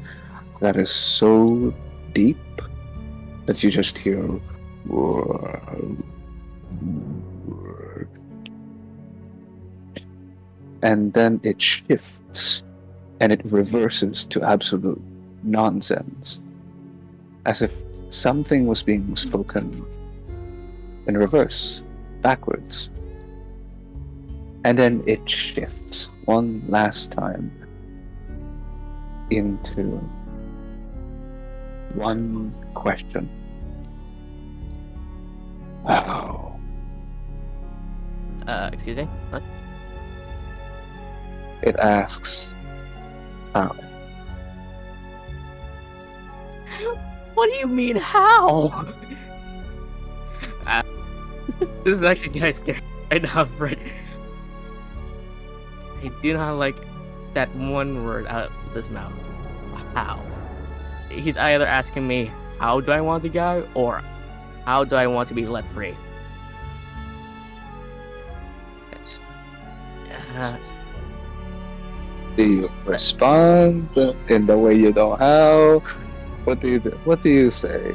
that is so deep that you just hear. And then it shifts and it reverses to absolute nonsense, as if something was being spoken in reverse, backwards. And then it shifts one last time into one question. Wow. Excuse me? What? It asks, how? What do you mean, how? This is actually kind of scary right now, Fred. I do not like that one word out of his mouth. How? He's either asking me, how do I want to go, or how do I want to be let free? Uh, Do you respond in the way you know how? What do you do? What do you say?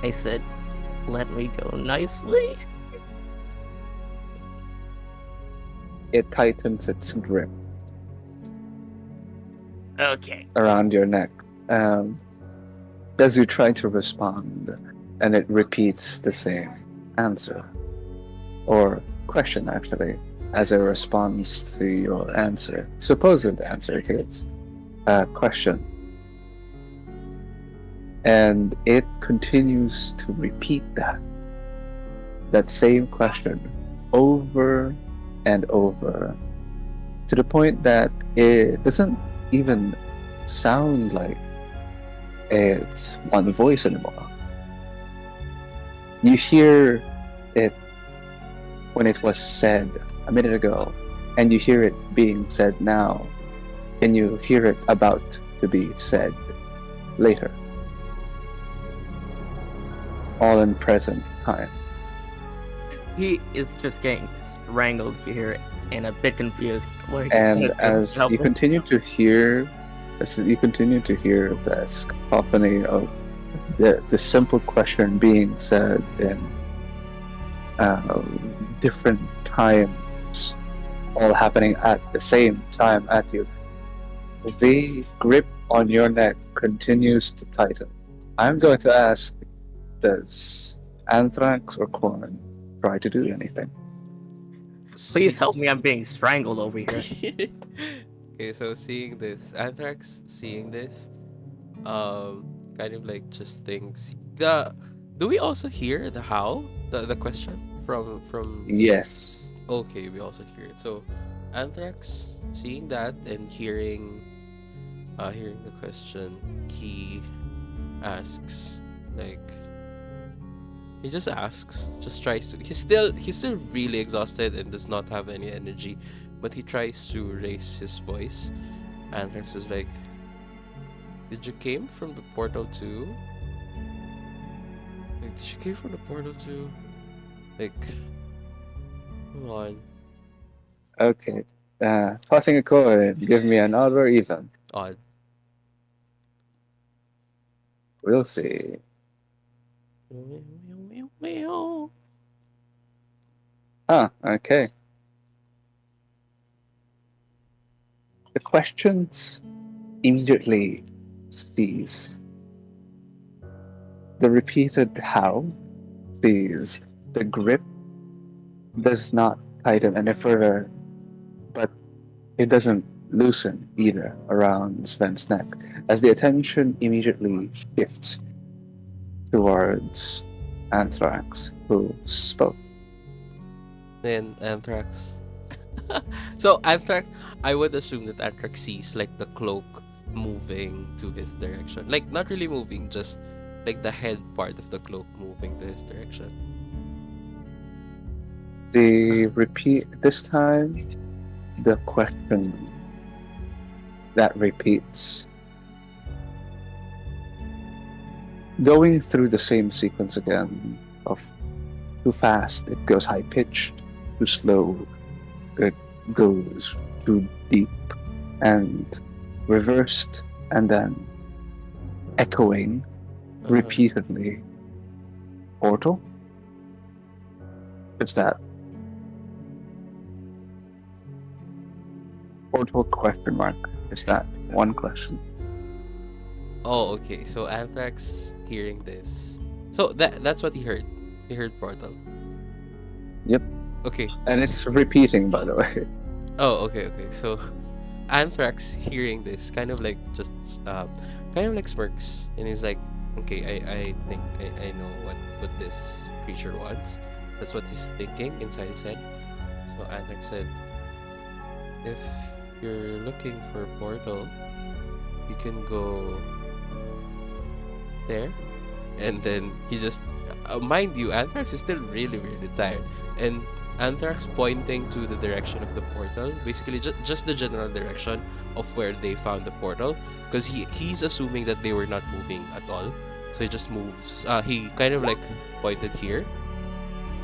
I said, let me go nicely. It tightens its grip Okay. around your neck as you try to respond, and it repeats the same answer or question, actually, as a response to your answer, supposed answer to its question. And it continues to repeat that same question over and over, to the point that it doesn't even sound like it's one voice anymore. You hear it when it was said a minute ago, and you hear it being said now, and you hear it about to be said later. All in present time. He is just getting strangled here and a bit confused. What he's And gonna do as to help you him. continue to hear the cacophony of the simple question being said in different times, all happening at the same time at you, the grip on your neck continues to tighten. I'm going to ask, does Anthrax or Corn try to do anything? Please help me, I'm being strangled over here. Okay, so seeing this, Anthrax seeing this, kind of like just thinks the. Do we also hear the how the question from? Yes. Okay, we also hear it. So, Anthrax seeing that and hearing the question, he asks like he just asks, just tries to. He's still really exhausted and does not have any energy, but he tries to raise his voice. Anthrax was like, "Did you came from the portal too? Like, did you came from the portal too? Like, come on, Okay. Tossing a coin. Give me an odd or even. odd." We'll see. Okay. The questions immediately cease. The repeated how cease. The grip does not tighten any further, but it doesn't loosen either around Sven's neck, as the attention immediately shifts towards Anthrax, who spoke. Then Anthrax. So Anthrax, I would assume that Anthrax sees like the cloak moving to his direction, like not really moving, just like the head part of the cloak moving to his direction. The repeat this time, the question that repeats, going through the same sequence again of too fast, it goes high pitched, too slow, it goes too deep, and reversed, and then echoing Uh-huh. repeatedly. Portal? Is that portal question mark? Is that one question? Oh, okay. So Anthrax hearing this. So that's what he heard. He heard portal. Yep. Okay. And it's repeating, by the way. Oh, okay. So Anthrax hearing this kind of like just kind of like smirks and he's like, okay, I think I know what this creature wants. That's what he's thinking inside his head. So Anthrax said, if you're looking for a portal, you can go there. And then he just, mind you, Anthrax is still really tired. And Anthrax pointing to the direction of the portal, basically just the general direction of where they found the portal, because he's assuming that they were not moving at all. So he just moves. He kind of like pointed here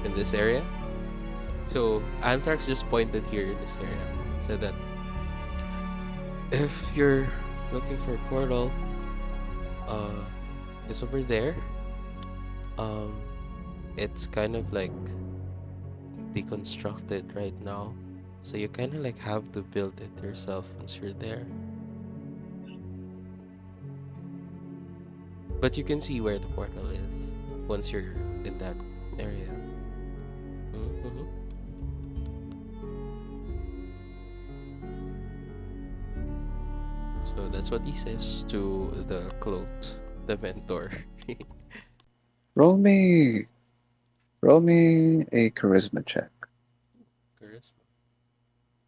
in this area. So Anthrax just pointed here in this area. Said that if you're looking for a portal, it's over there. Um, it's kind of like deconstructed right now, so you kind of like have to build it yourself once you're there. But you can see where the portal is once you're in that area. Mm-hmm. So that's what he says to the cloaked, the mentor. Roll me a charisma check. Charisma.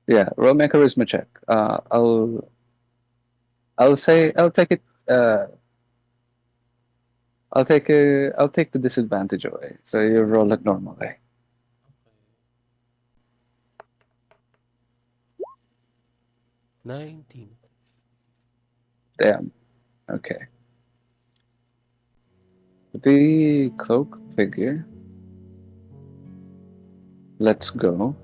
Yeah, roll me a charisma check. I'll say I'll take it. I'll take the disadvantage away. So you roll it normally. 19. Damn. Okay. The cloak figure lets go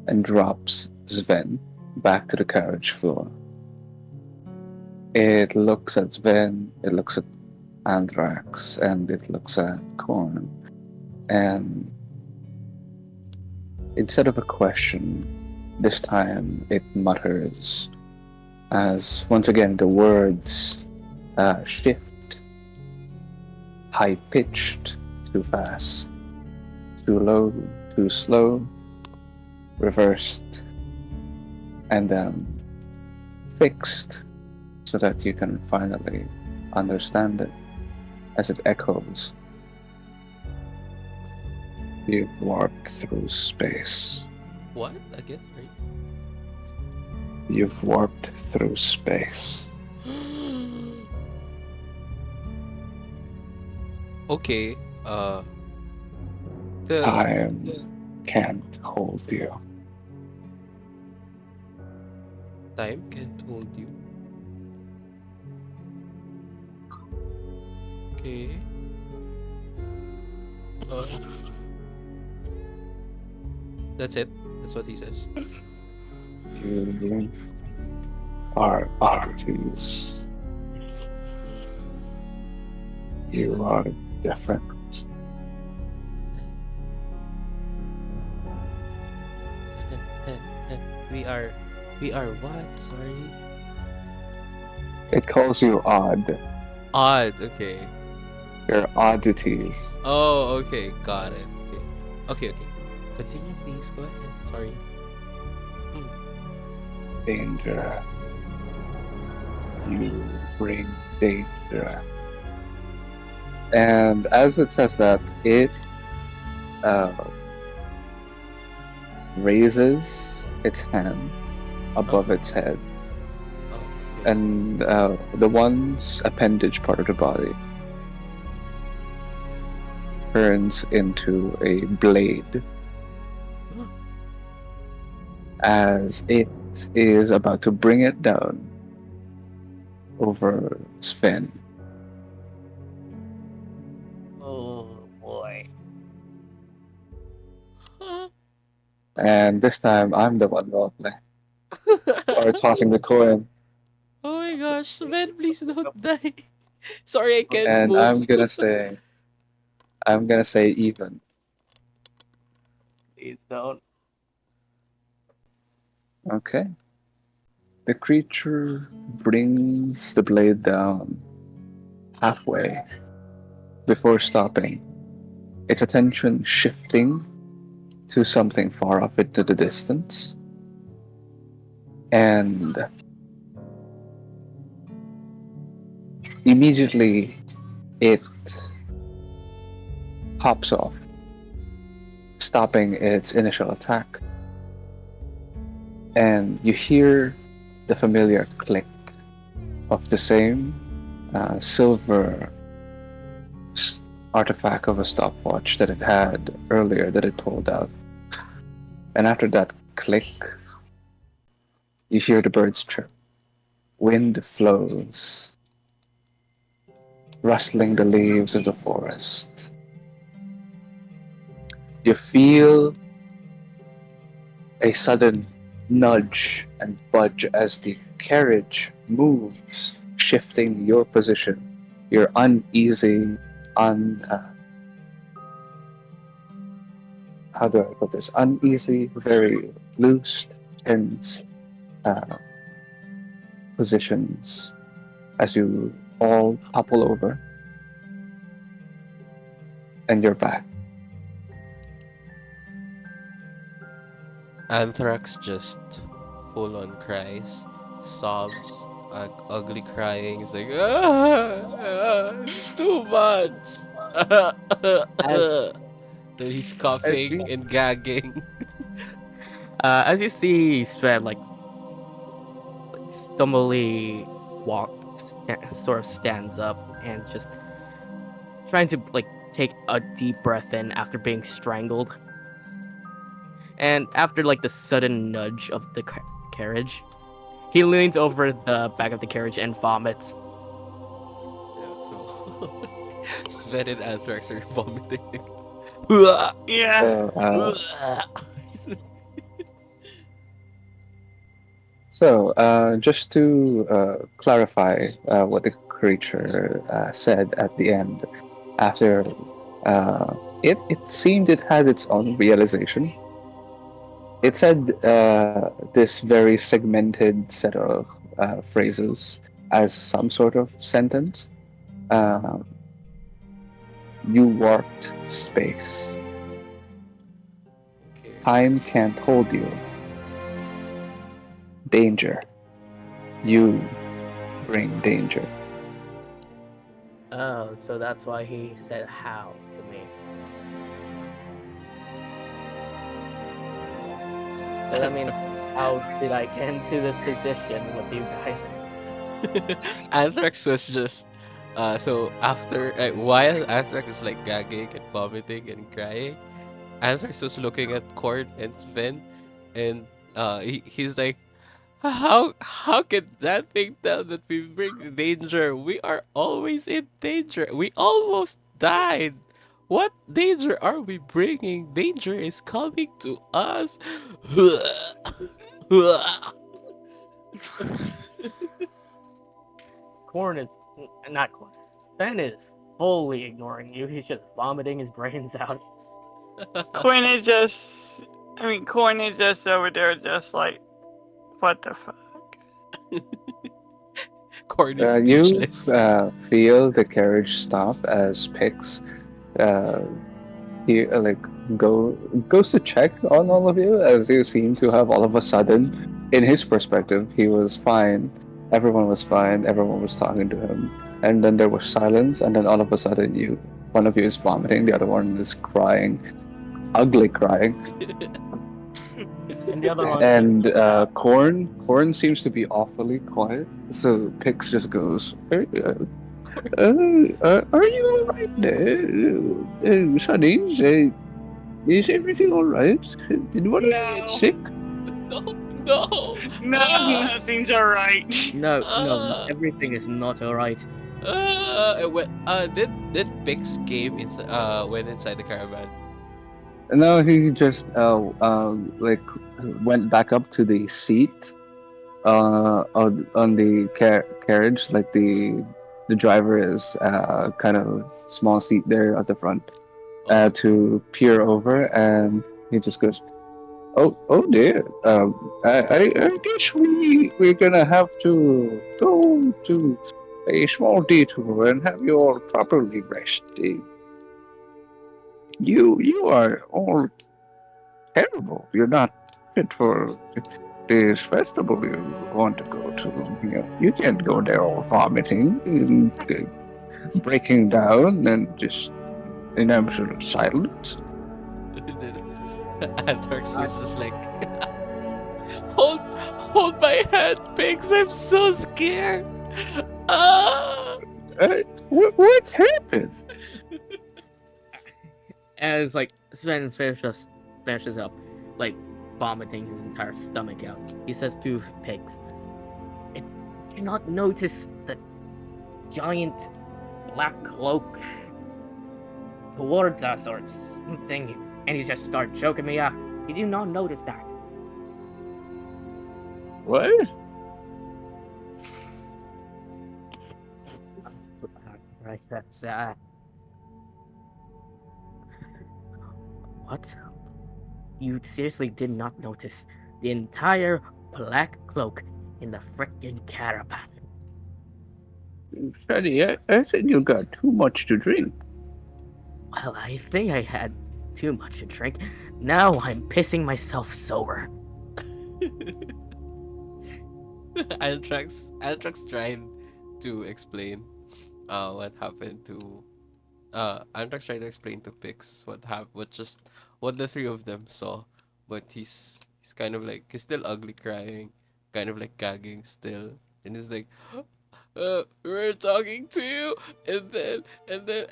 and drops Sven back to the carriage floor. It looks at Sven, it looks at Anthrax, and it looks at Korn. And instead of a question, this time it mutters as once again the words shift, high pitched, too fast, too low, too slow, reversed, and then fixed so that you can finally understand it as it echoes. You've warped through space. What? Again, sorry. You've warped through space. Okay. The Time can't hold you. time can't hold you. Okay. Uh, that's it. That's what he says. You are oddities. You are different. we are what? Sorry. It calls you odd. Odd. Okay. You're oddities. Oh, okay. Got it. Okay. Continue, please. Go ahead. Sorry. Danger. You bring danger. And as it says that, it raises its hand above its head Oh, and the one's appendage part of the body turns into a blade as it is about to bring it down over Sven. Oh boy. And this time I'm the one rolling or tossing the coin, Oh my gosh, Sven, please don't die. Sorry, I can't and move. I'm gonna say even. Please don't. Okay. The creature brings the blade down halfway before stopping, its attention shifting to something far off into the distance. And immediately it hops off, stopping its initial attack. And you hear the familiar click of the same silver artifact of a stopwatch that it had earlier that it pulled out. And after that click, you hear the birds chirp. Wind flows, rustling the leaves of the forest. You feel a sudden nudge and budge as the carriage moves, shifting your position. You're uneasy, how do I put this? Uneasy, very loose, tense uh, positions as you all topple over, and you're back. Anthrax just full on cries, sobs, ugly crying. He's like, it's too much. As Then he's as coughing you and gagging. as you see Sven like stumbly sort of stands up and just trying to like take a deep breath in after being strangled. And after like the sudden nudge of the carriage, he leans over the back of the carriage and vomits. Yeah, so Sven and Anthrax are vomiting. Yeah. Just to clarify what the creature said at the end, after it seemed it had its own realization. It said this very segmented set of phrases as some sort of sentence. Uh, you warped space. Okay. Time can't hold you. Danger. You bring danger. Oh, so that's why he said how to me. But I mean, how did I get into this position with you guys? Anthrax was just so after while Anthrax is like gagging and vomiting and crying, Anthrax was looking at Cord and Sven, and he's like, how can that thing tell that we bring danger? We are always in danger. We almost died. What danger are we bringing? Danger is coming to us. Corn is not Corn. Sven is fully ignoring you. He's just vomiting his brains out. Corn is just over there, just like, what the fuck? Corn is You speechless. feel the carriage stop as Pix uh, he goes to check on all of you, as you seem to have all of a sudden, in his perspective, he was fine. Everyone was fine. Everyone was talking to him, and then there was silence, and then all of a sudden, one of you is vomiting, the other one is crying, ugly crying, And the other one just And Corn seems to be awfully quiet. So Pix just goes, are you all right there, Sonny? Is everything all right? Did one of you get No, sick? No, no. no, Ah, nothing's alright. no, ah, everything is not alright. did Pix came inside went inside the caravan? No, he just like went back up to the seat on the carriage. Like the driver is kind of small seat there at the front Oh, to peer over, and he just goes, oh dear. I guess we're gonna have to go to a small detour and have you all properly rested. You are all terrible. You're not fit for this festival you want to go to. You can't go there all vomiting and breaking down and just in absolute silence. then Anthrax was just like, hold, hold my hand, Pix. I'm so scared. Ah. What happened? And it's like Sven finishes up, like vomiting his entire stomach out. He says to Pigs, "Did you not notice the giant black cloak towards us or something?" And he just started choking me out. Did you not notice that? What? Right, that's what? You seriously did not notice the entire black cloak in the frickin' caravan? Sonny, I think you got too much to drink. Well, I think I had too much to drink. Now I'm pissing myself sober. Anthrax trying to explain what happened to Anthrax tried to explain to Pix what the three of them saw, but he's kind of like he's still ugly crying, kind of like gagging still, and he's like, we're talking to you, and then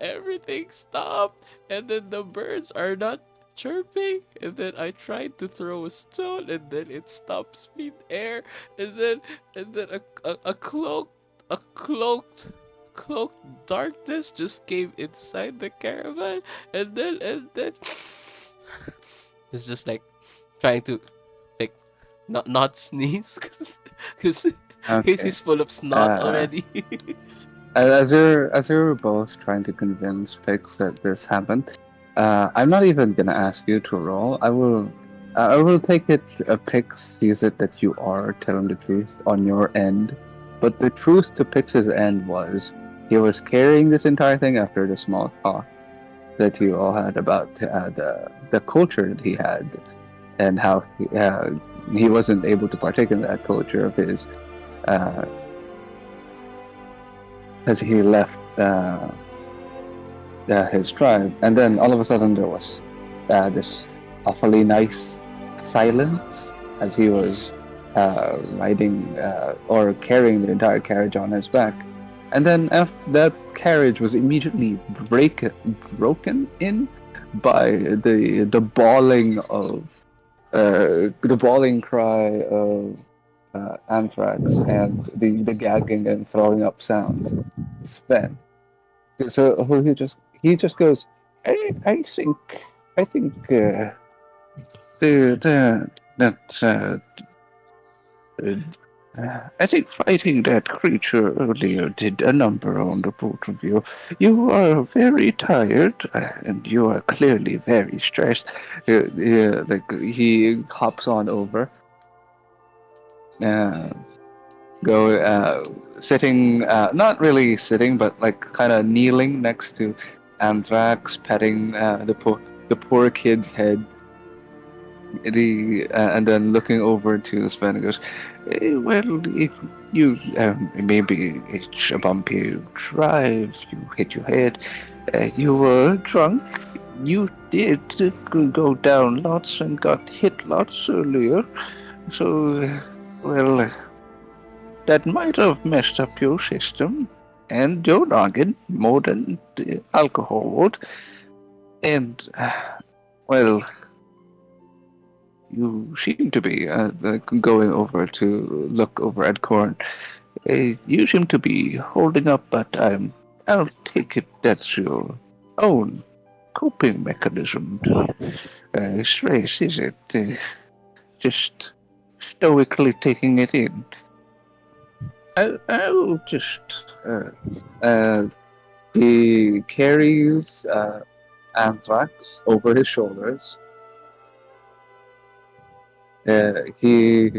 everything stopped, and then the birds are not chirping, and then I tried to throw a stone, and then it stops mid-air, and then a cloaked darkness just came inside the caravan, and then it's just like trying to like not sneeze because Okay. he's full of snot Uh, already. as you're both trying to convince Pix that this happened, I'm not even gonna ask you to roll. I will take it. Pix sees it that you are telling the truth on your end, but the truth to Pix's end was he was carrying this entire thing after the small talk that you all had about the culture that he had and how he wasn't able to partake in that culture of his uh, as he left his tribe. And then all of a sudden there was this awfully nice silence as he was riding or carrying the entire carriage on his back. And then after that carriage was immediately broken in by the bawling of the bawling cry of Anthrax and the gagging and throwing up sounds. Sven. So he just goes. I think the that I think fighting that creature earlier did a number on the both of you. You are very tired, and you are clearly very stressed. Like he hops on over, uh, go sitting, not really sitting, but like kind of kneeling next to Anthrax, petting the poor kid's head. And then looking over to Sven and goes, well, if you maybe it's a bumpy drive, you hit your head, you were drunk, You did go down lots and got hit lots earlier, so, well, that might have messed up your system and your noggin more than the alcohol would. And, well, you seem to be going over to look over at Corn. You seem to be holding up, but I'll take it that's your own coping mechanism to stress, is it? Just stoically taking it in. I'll just. He carries Anthrax over his shoulders. He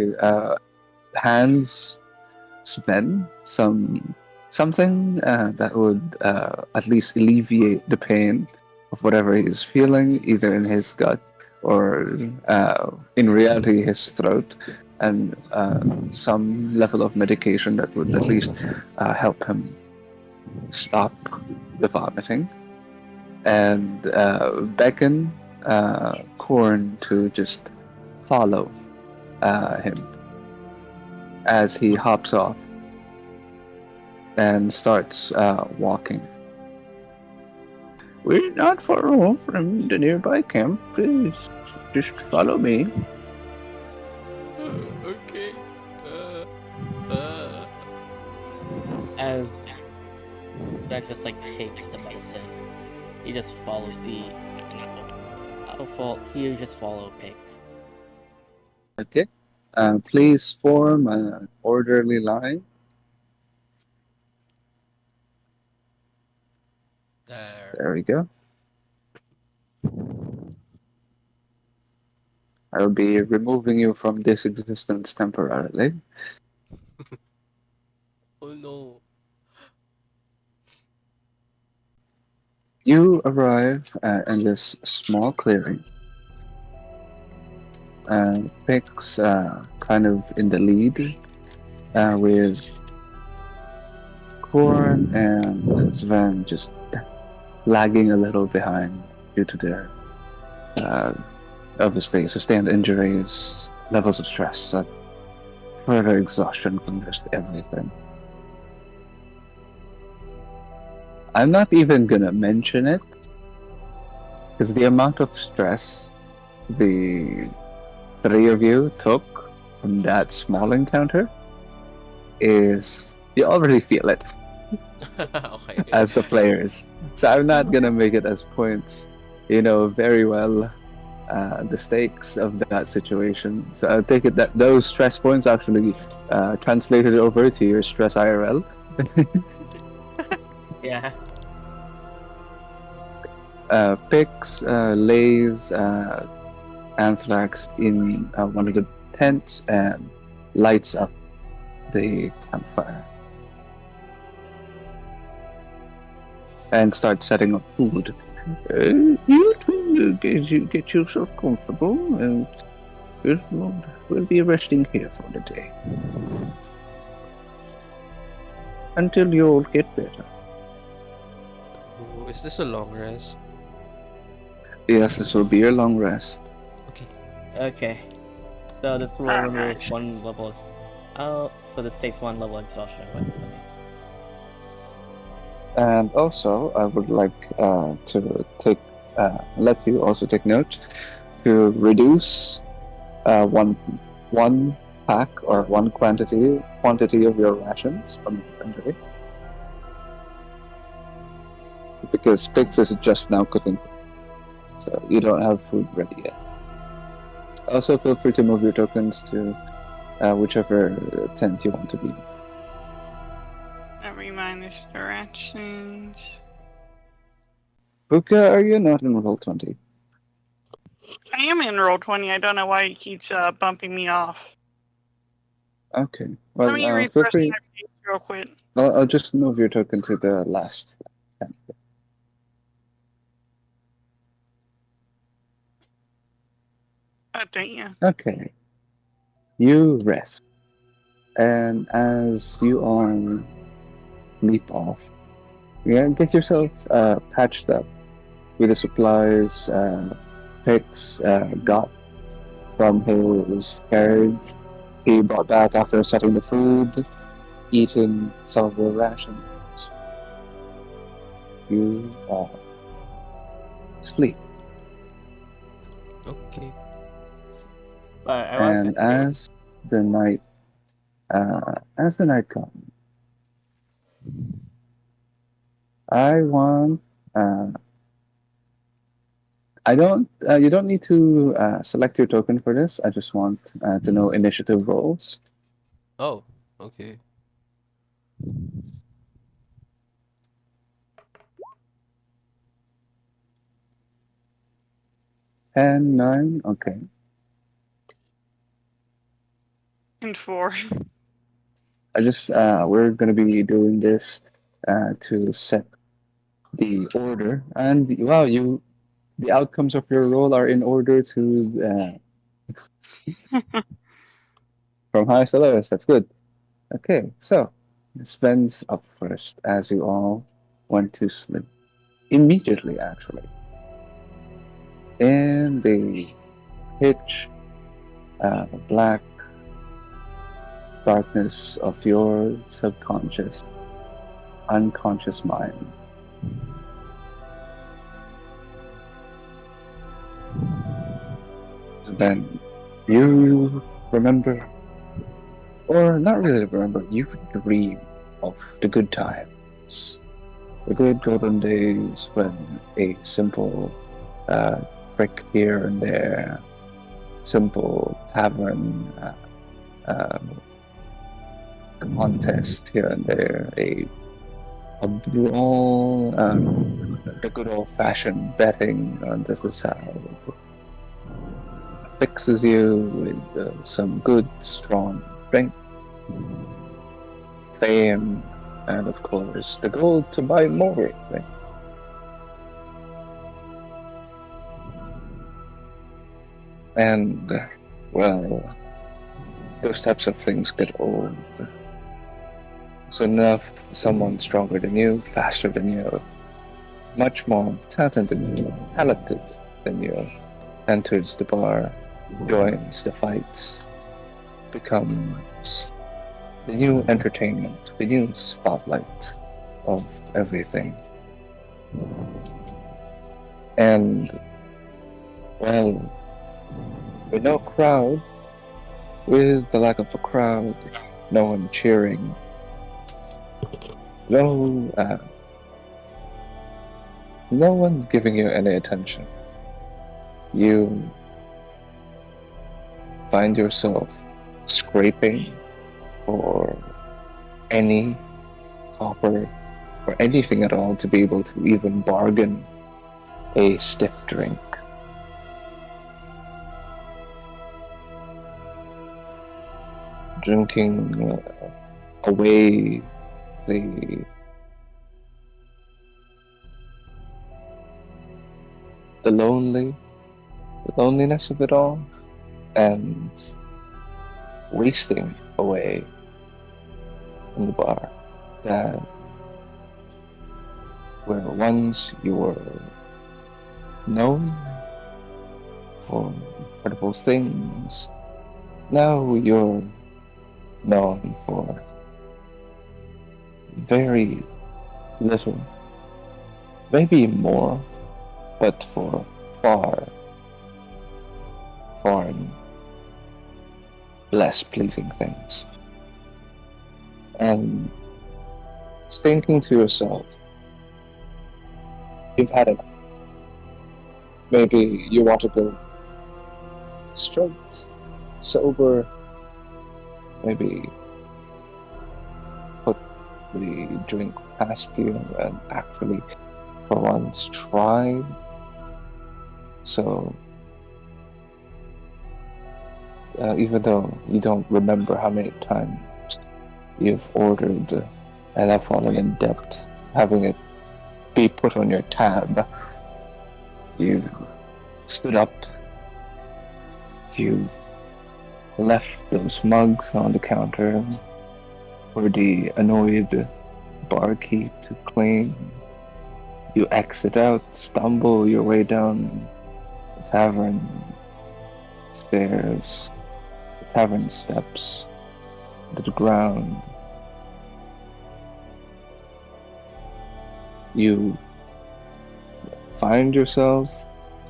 hands Sven something that would at least alleviate the pain of whatever he's feeling, either in his gut or in reality his throat, and some level of medication that would at least help him stop the vomiting, and beckon Korn to just follow him as he hops off and starts walking. We're not far off from the nearby camp. Please, just follow me. Okay. Uh, As Sven just like takes the medicine, he just follows the. He just follow pigs. Okay. Please form an orderly line. there. There we go. I'll be removing you from this existence temporarily. Oh no. You arrive in this small clearing. Pix kind of in the lead with Korn and Sven just lagging a little behind due to their obviously sustained injuries, levels of stress, further exhaustion from just everything. I'm not even gonna mention it because the amount of stress the three of you took from that small encounter is you already feel it Okay. as the players. So I'm not gonna make it as points. You know very well the stakes of that situation. So I'll take it that those stress points actually translated over to your stress IRL. Yeah. Picks lays Anthrax in one of the tents and lights up the campfire and starts setting up food. You two get yourself comfortable, and we'll be resting here for the day until you all get better. Oh, is this a long rest? Yes, this will be your long rest. Okay. Okay. So this will Ah, remove nice. one level. So this takes one level exhaustion away from me. And also, I would like to let you also take note to reduce one pack or one quantity of your rations from your inventory, because Pix is just now cooking, so you don't have food ready yet. Also, feel free to move your tokens to whichever tent you want to be. Every minus directions. Puca, are you not in Roll20? I am in roll 20. I don't know why it keeps bumping me off. Okay. Let me Well, feel refresh free. my page real quick. I'll just move your token to the last tent. Oh, dang you. Okay. You rest. And as you leap off, yeah, get yourself patched up. with the supplies Pix got from his carriage. He brought back after setting the food, eating some of the rations. You sleep, Okay. But I want and okay. as the night comes, I want. I don't. You don't need to select your token for this. I just want to know initiative rolls. Oh, okay. And 9. Okay. And 4. I just we're gonna be doing this to set the order. And wow, you the outcomes of your roll are in order to from highest to lowest. That's good. Okay, so Sven's up first as you all went to sleep immediately, actually, in the pitch black darkness of your subconscious, unconscious mind. Sven, you remember, or not really remember, you dream of the good times, the good golden days when a simple trick here and there, simple tavern contest here and there, a brawl, the good old fashioned betting on this side fixes you with some good, strong drink, fame, and of course the gold to buy more. Right? And, well, those types of things get old. So enough someone stronger than you, faster than you, much more talented than you, enters the bar, joins the fights, becomes the new entertainment, the new spotlight of everything. And, well, with no crowd, with the lack of a crowd, no one cheering, no one giving you any attention. You find yourself scraping for any copper or anything at all to be able to even bargain a stiff drink. Drinking away the the lonely the loneliness of it all, and wasting away in the bar that where once you were known for incredible things, now you're known for very little, maybe more, but for far, far less pleasing things. And thinking to yourself, you've had enough. Maybe you want to go straight, sober, maybe put the drink past you and actually, for once, try. So, even though you don't remember how many times you've ordered and have fallen in debt, having it be put on your tab, you stood up, you left those mugs on the counter for the annoyed barkeep to claim. You exit out, stumble your way down the tavern stairs, the tavern steps, to the ground. You find yourself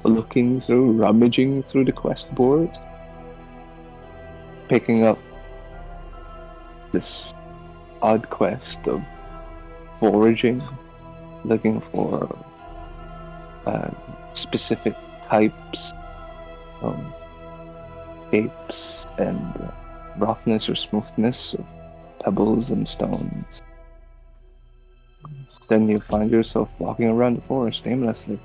rummaging through the quest board, picking up this odd quest of foraging, looking for specific types of shapes and roughness or smoothness of pebbles and stones. Then you find yourself walking around the forest aimlessly,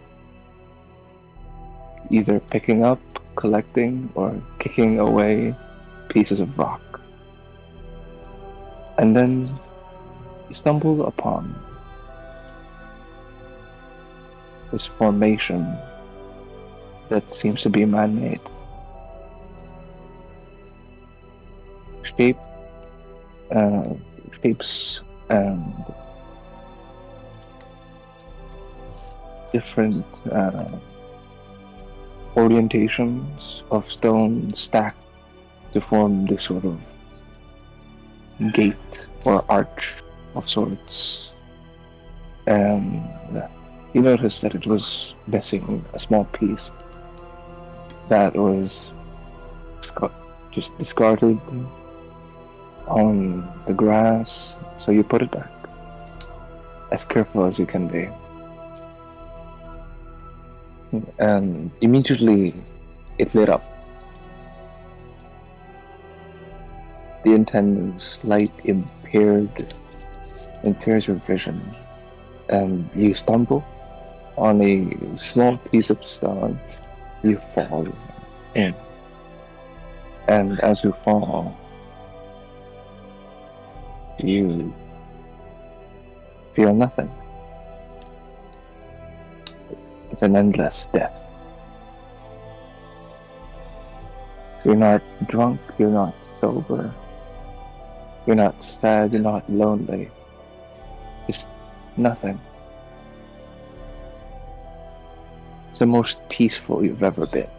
either picking up, collecting, or kicking away pieces of rock. And then you stumble upon this formation that seems to be man-made. Shapes and different orientations of stone stacked to form this sort of gate or arch of sorts. And you noticed that it was missing a small piece that was just discarded on the grass, so you put it back, as careful as you can be. And immediately it lit up. The intense light impairs your vision, and you stumble on a small piece of stone. You fall in, and as you fall, you feel nothing. It's an endless death. You're not drunk, you're not sober, you're not sad, you're not lonely. Just nothing. It's the most peaceful you've ever been.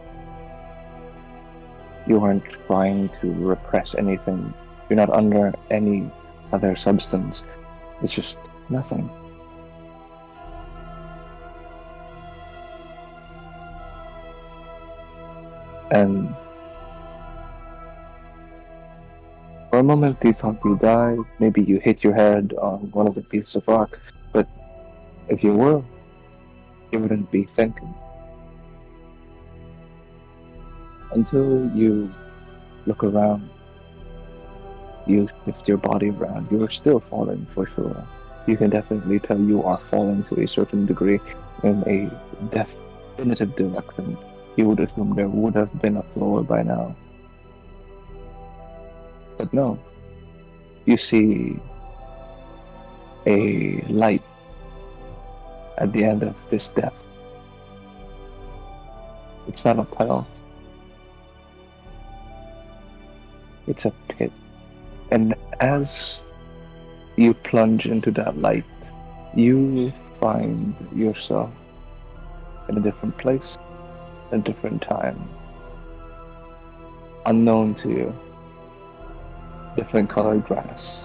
You aren't trying to repress anything. You're not under any other substance. It's just nothing. And for a moment you thought you died. Maybe you hit your head on one of the pieces of rock. But if you were, you wouldn't be thinking. Until you look around, you shift your body around, you're still falling for sure. You can definitely tell you are falling to a certain degree in a definitive direction. You would assume there would have been a floor by now. But no. You see a light at the end of this depth. It's not a tunnel. It's a pit. And as you plunge into that light, you find yourself in a different place, a different time, unknown to you, different colored grass,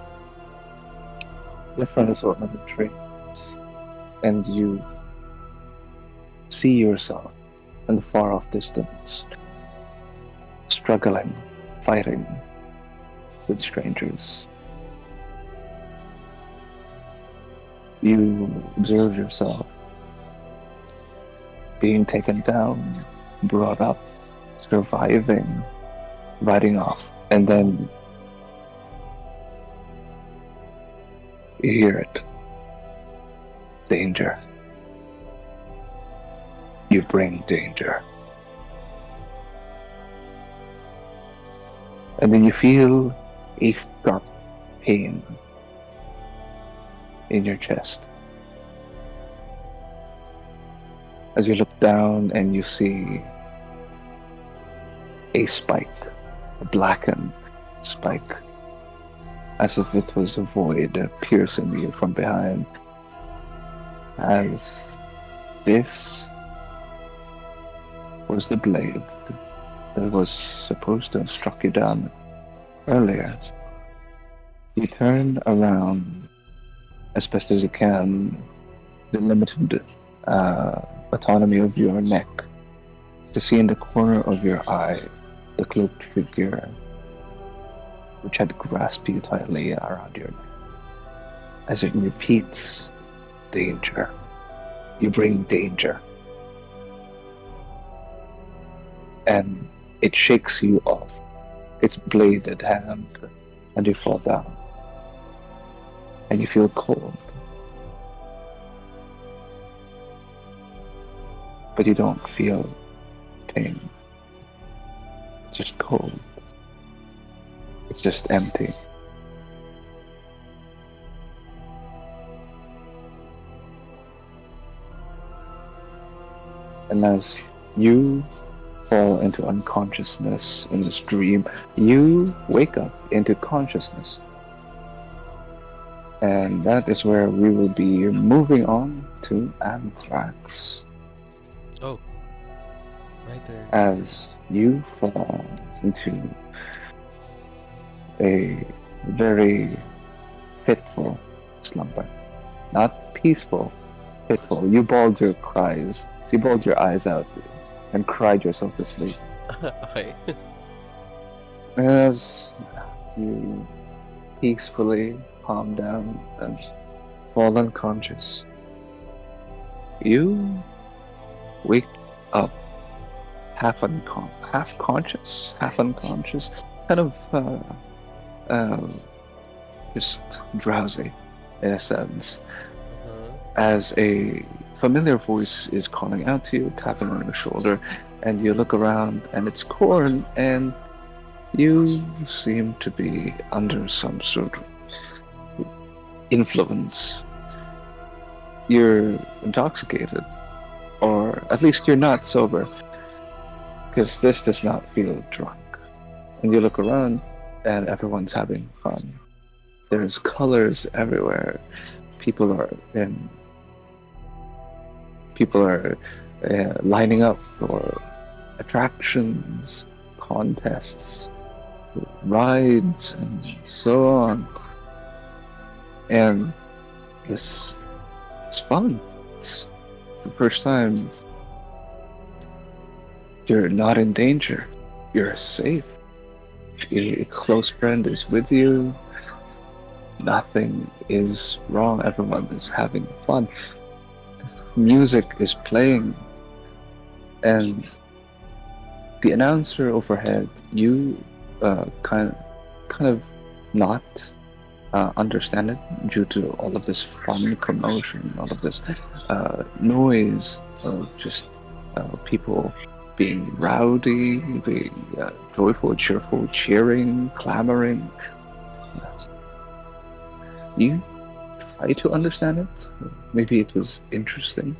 different assortment of trees, and you see yourself in the far off distance, struggling, fighting with strangers. You observe yourself being taken down, brought up, surviving, riding off, and then you hear it. Danger. You bring danger. And then you feel a sharp pain in your chest. As you look down and you see a spike, a blackened spike, as if it was a void piercing you from behind. As This was the blade that was supposed to have struck you down earlier. You turn around as best as you can, the limited autonomy of your neck, to see in the corner of your eye the cloaked figure which had grasped you tightly around your neck. As it repeats, danger. You bring danger. And it shakes you off its bladed hand, and you fall down. And you feel cold. But you don't feel pain. It's just cold. It's just empty. And as you fall into unconsciousness in this dream, you wake up into consciousness. And that is where we will be moving on to Anthrax. Oh, my turn. As you fall into a very fitful slumber. Not peaceful, fitful. You bawled your eyes out and cried yourself to sleep. Okay. As you peacefully calm down and fall unconscious, you wake up half conscious, half unconscious, kind of just drowsy in a sense, Uh-huh. as a familiar voice is calling out to you, tapping on your shoulder, and you look around and it's Korn, and you seem to be under some sort of influence. You're intoxicated, or at least you're not sober, because this does not feel drunk. And you look around and everyone's having fun. There's colors everywhere. People are lining up for attractions, contests, rides, and so on. And it's fun. It's the first time you're not in danger. You're safe. A close friend is with you. Nothing is wrong. Everyone is having fun. Music is playing, and the announcer overhead, you kind of not understand it due to all of this fun commotion, all of this noise of just people being rowdy, being joyful, cheerful, cheering, clamoring. You try to understand it. Maybe it was interesting,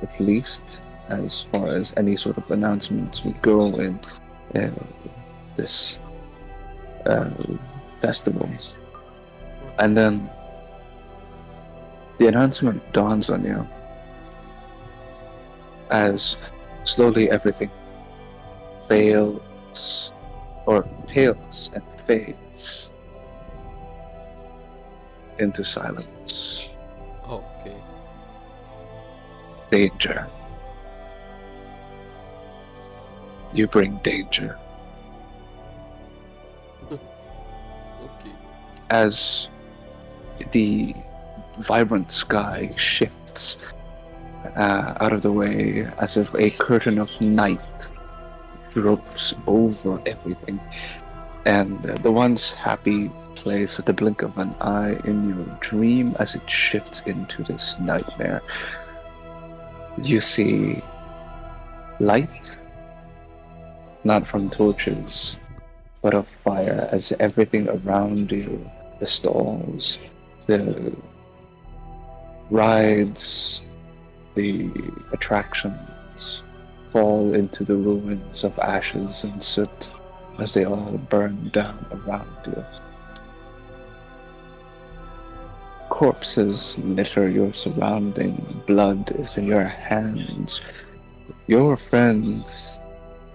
at least as far as any sort of announcements would go in this festival. And then the announcement dawns on you as slowly everything fails or pales and fades into silence. Okay. Danger. You bring danger. Okay. As the vibrant sky shifts out of the way, as if a curtain of night drapes over everything, and the once happy place at the blink of an eye in your dream, as it shifts into this nightmare, you see light, not from torches, but of fire, as everything around you, the stalls, the rides, the attractions, fall into the ruins of ashes and soot as they all burn down around you. Corpses litter your surrounding, blood is in your hands. Your friends,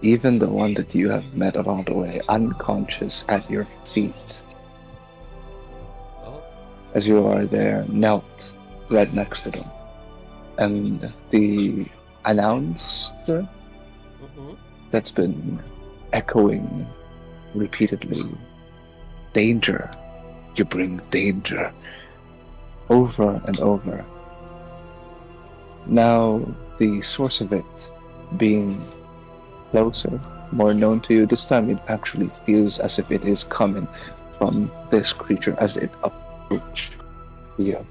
even the one that you have met along the way, unconscious at your feet Oh. as you are there, knelt right next to them. And the announcer Mm-hmm. that's been echoing repeatedly, danger, you bring danger, over and over. Now, the source of it being closer, more known to you, this time it actually feels as if it is coming from this creature as it approaches you,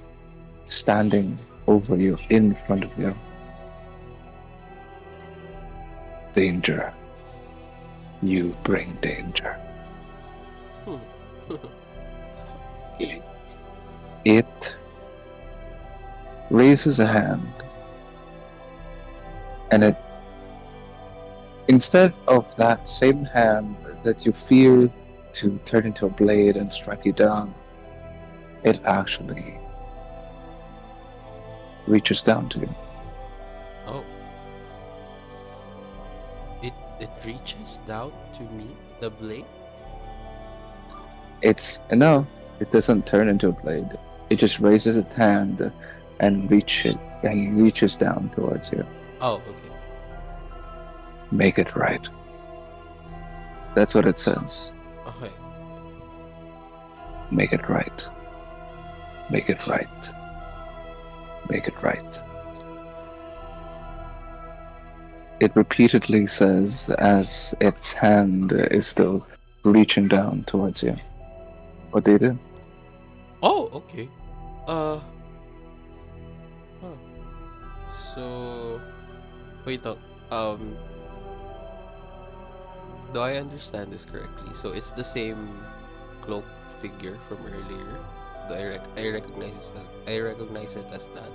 standing over you, in front of you. Danger. You bring danger. Hmm. Okay. It raises a hand, and it, instead of that same hand that you fear to turn into a blade and strike you down, it actually reaches down to you. Oh. It reaches down to me, the blade. It's enough. It doesn't turn into a blade. It just raises its hand and reaches down towards you. Oh, okay. Make it right. That's what it says. Okay. Make it right. Make it right. Make it right. It repeatedly says as its hand is still reaching down towards you. What do you do? Oh, okay. Uh. Huh. So, wait. Do I understand this correctly? So it's the same cloaked figure from earlier. I recognize that. I recognize it as that.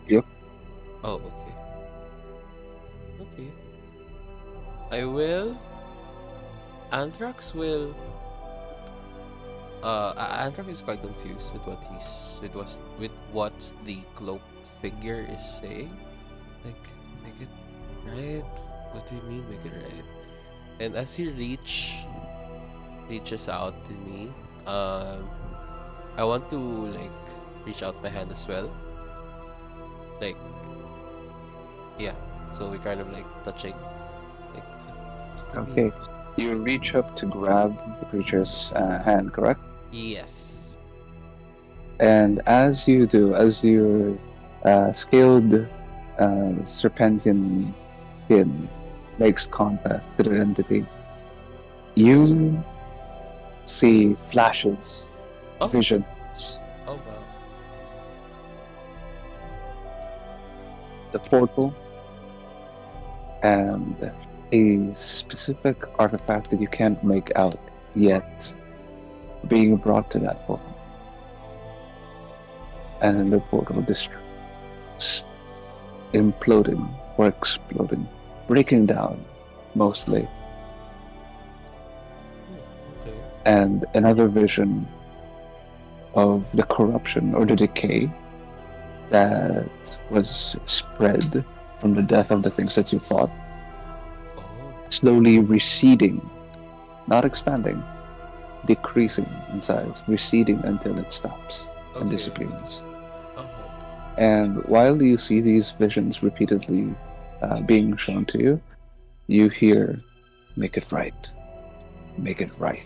Yep. Oh, okay. Okay. I will. Anthrax will. Anthrax is quite confused with with what the cloaked figure is saying. Like, make it right. What do you mean, make it right? And as he reaches out to me, I want to like reach out my hand as well. Like, yeah. So we kind of like touching. Like, what do you mean? Okay. You reach up to grab the creature's hand, correct? Yes. And as you do, as your scaled serpentine skin makes contact to the entity, you see flashes, Oh. visions. Oh wow. The portal and a specific artifact that you can't make out yet being brought to that portal. And then the portal imploding or exploding, breaking down mostly. Okay. And another vision of the corruption or the decay that was spread from the death of the things that you fought, Oh. slowly receding, not expanding, decreasing in size, receding until it stops and Okay. disappears. Okay. And while you see these visions repeatedly being shown to you, you hear, make it right, make it right,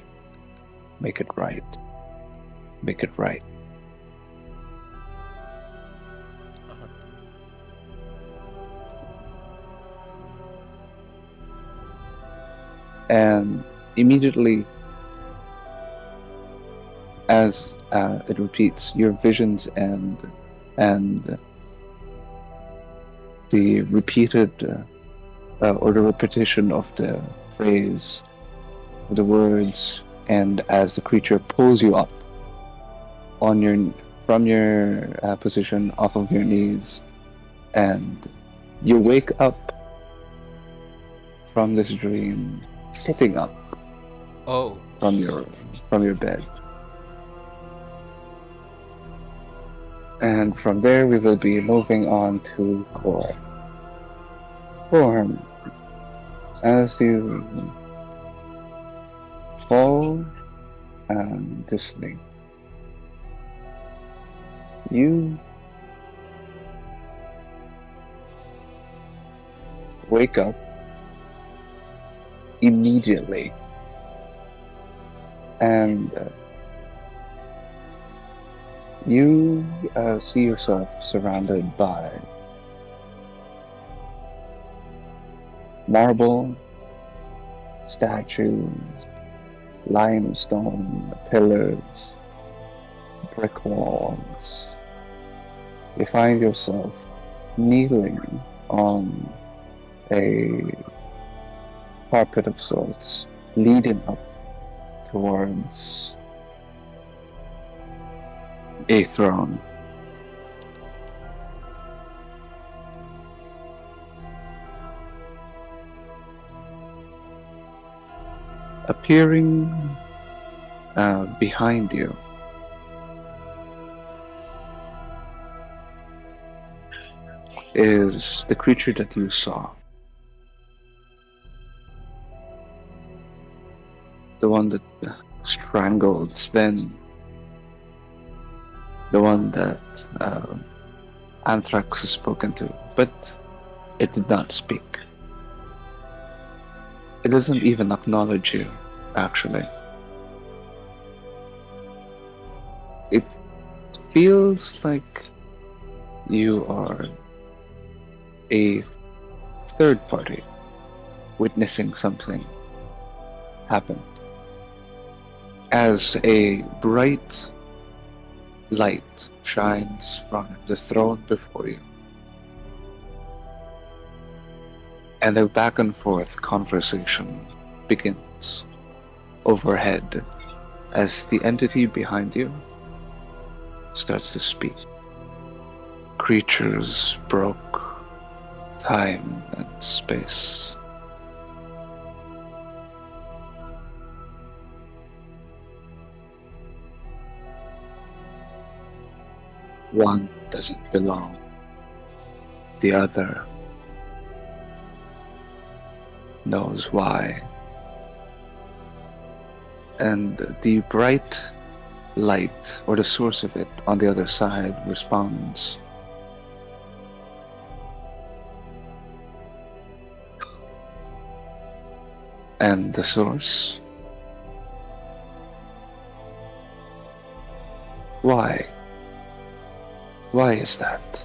make it right, make it right. Uh-huh. And immediately, as it repeats, your visions and the repeated or the repetition of the phrase, the words, and as the creature pulls you up on your from your position off of your knees, and you wake up from this dream sitting up Oh. from your bed. And from there, we will be moving on to Core. Form. As you fall to sleep, you wake up immediately, and you see yourself surrounded by marble, statues, limestone pillars, brick walls. You find yourself kneeling on a carpet of sorts, leading up towards a throne. Appearing behind you is the creature that you saw. The one that strangled Sven. The one that Anthrax has spoken to, but it did not speak. It doesn't even acknowledge you, actually. It feels like you are a third party witnessing something happen. As a bright light shines from the throne before you, and a back and forth conversation begins overhead as the entity behind you starts to speak. Creatures broke time and space. One doesn't belong. The other knows why. And the bright light, or the source of it on the other side, responds. And the source? Why? Why is that?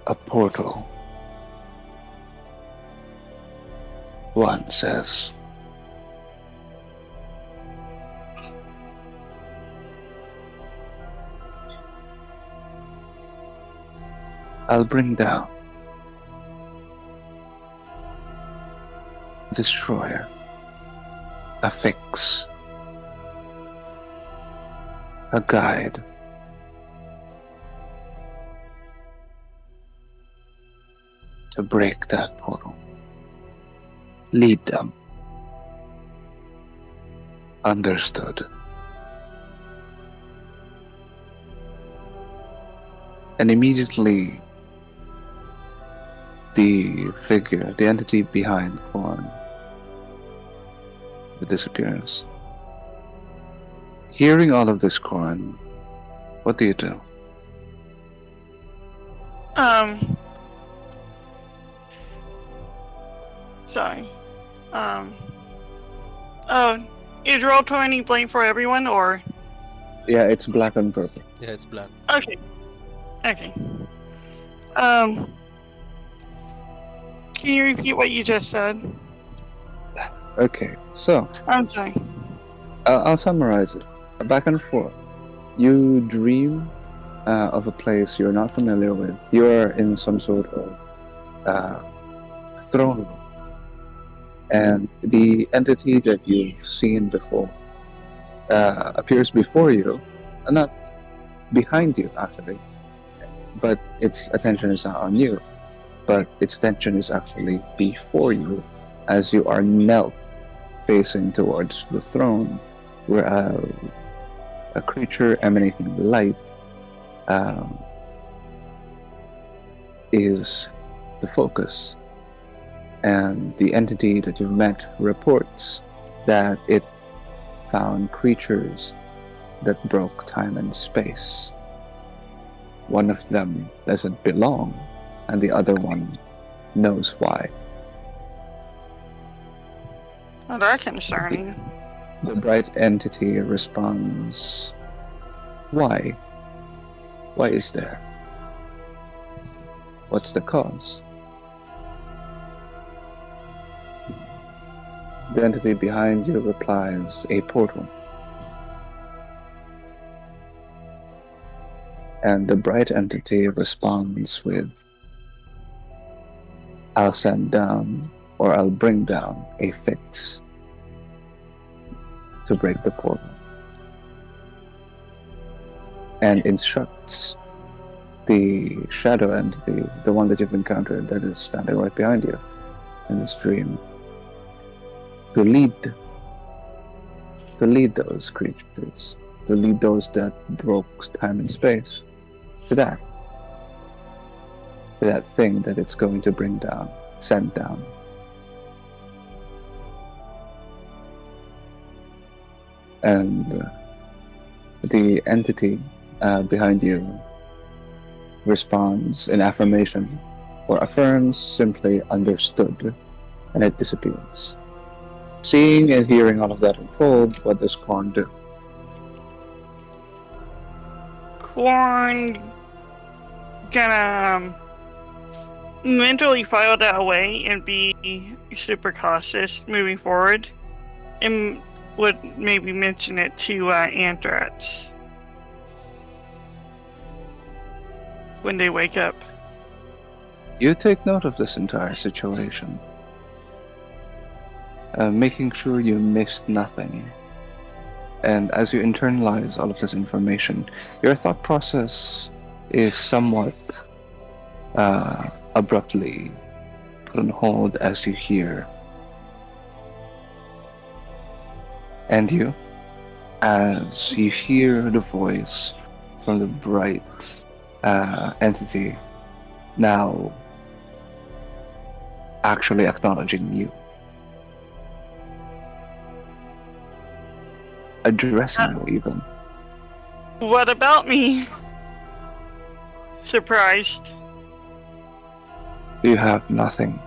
A portal. One says. I'll bring down Destroyer, a fix, a guide. To break that portal. Lead them. Understood. And immediately, the figure, the entity behind Korn, disappears. Hearing all of this, Korn, what do you do? Sorry. Oh, is Roll20 blank for everyone, or? Yeah, it's black and purple. Yeah, it's black. Okay. Can you repeat what you just said? Okay, so I'm sorry. I'll summarize it. Back and forth. You dream of a place you're not familiar with. You're in some sort of throne room. And the entity that you've seen before appears before you, not behind you actually, but its attention is not on you, but its attention is actually before you as you are knelt facing towards the throne, where a creature emanating light um, is the focus, and the entity that you've met reports that it found creatures that broke time and space. One of them doesn't belong, and the other one knows why. Oh, that's concerning. The bright entity responds, "Why? Why is there? What's the cause?" The entity behind you replies, "A portal." And the bright entity responds with, "I'll send down, or I'll bring down a fix to break the portal." And instructs the shadow entity, the one that you've encountered that is standing right behind you in this dream, to lead those creatures, to lead those that broke time and space to that thing that it's going to bring down, send down. And the entity behind you responds in affirmation, or affirms simply understood, and it disappears. Seeing and hearing all of that unfold, what does Korn do? Corn gonna mentally file that away and be super cautious moving forward, and would maybe mention it to Anthrax when they wake up. You take note of this entire situation, making sure you missed nothing. And as you internalize all of this information, your thought process is somewhat abruptly put on hold as you hear. And you, as you hear the voice from the bright entity now actually acknowledging you, addressing you even. What about me? Surprised. You have nothing.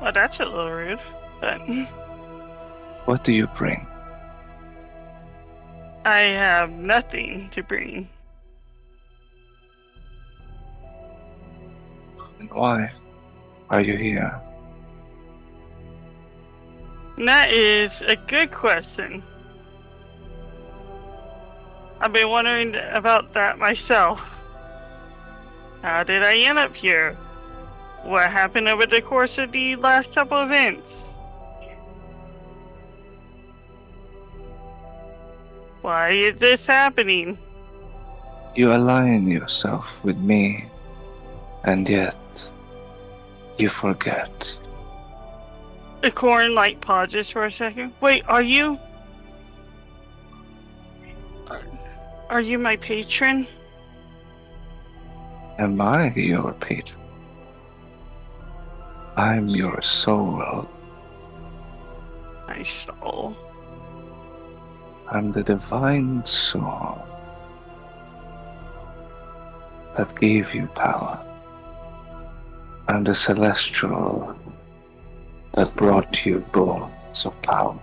Well, that's a little rude, but What do you bring? I have nothing to bring. And why are you here? And that is a good question. I've been wondering about that myself. How did I end up here? What happened over the course of the last couple events? Why is this happening? You align yourself with me, and yet you forget. The corn like pauses for a second. Wait, are you my patron? Am I your patron? I'm your soul. My soul. I'm the divine soul that gave you power. I'm the celestial that brought you bones of power.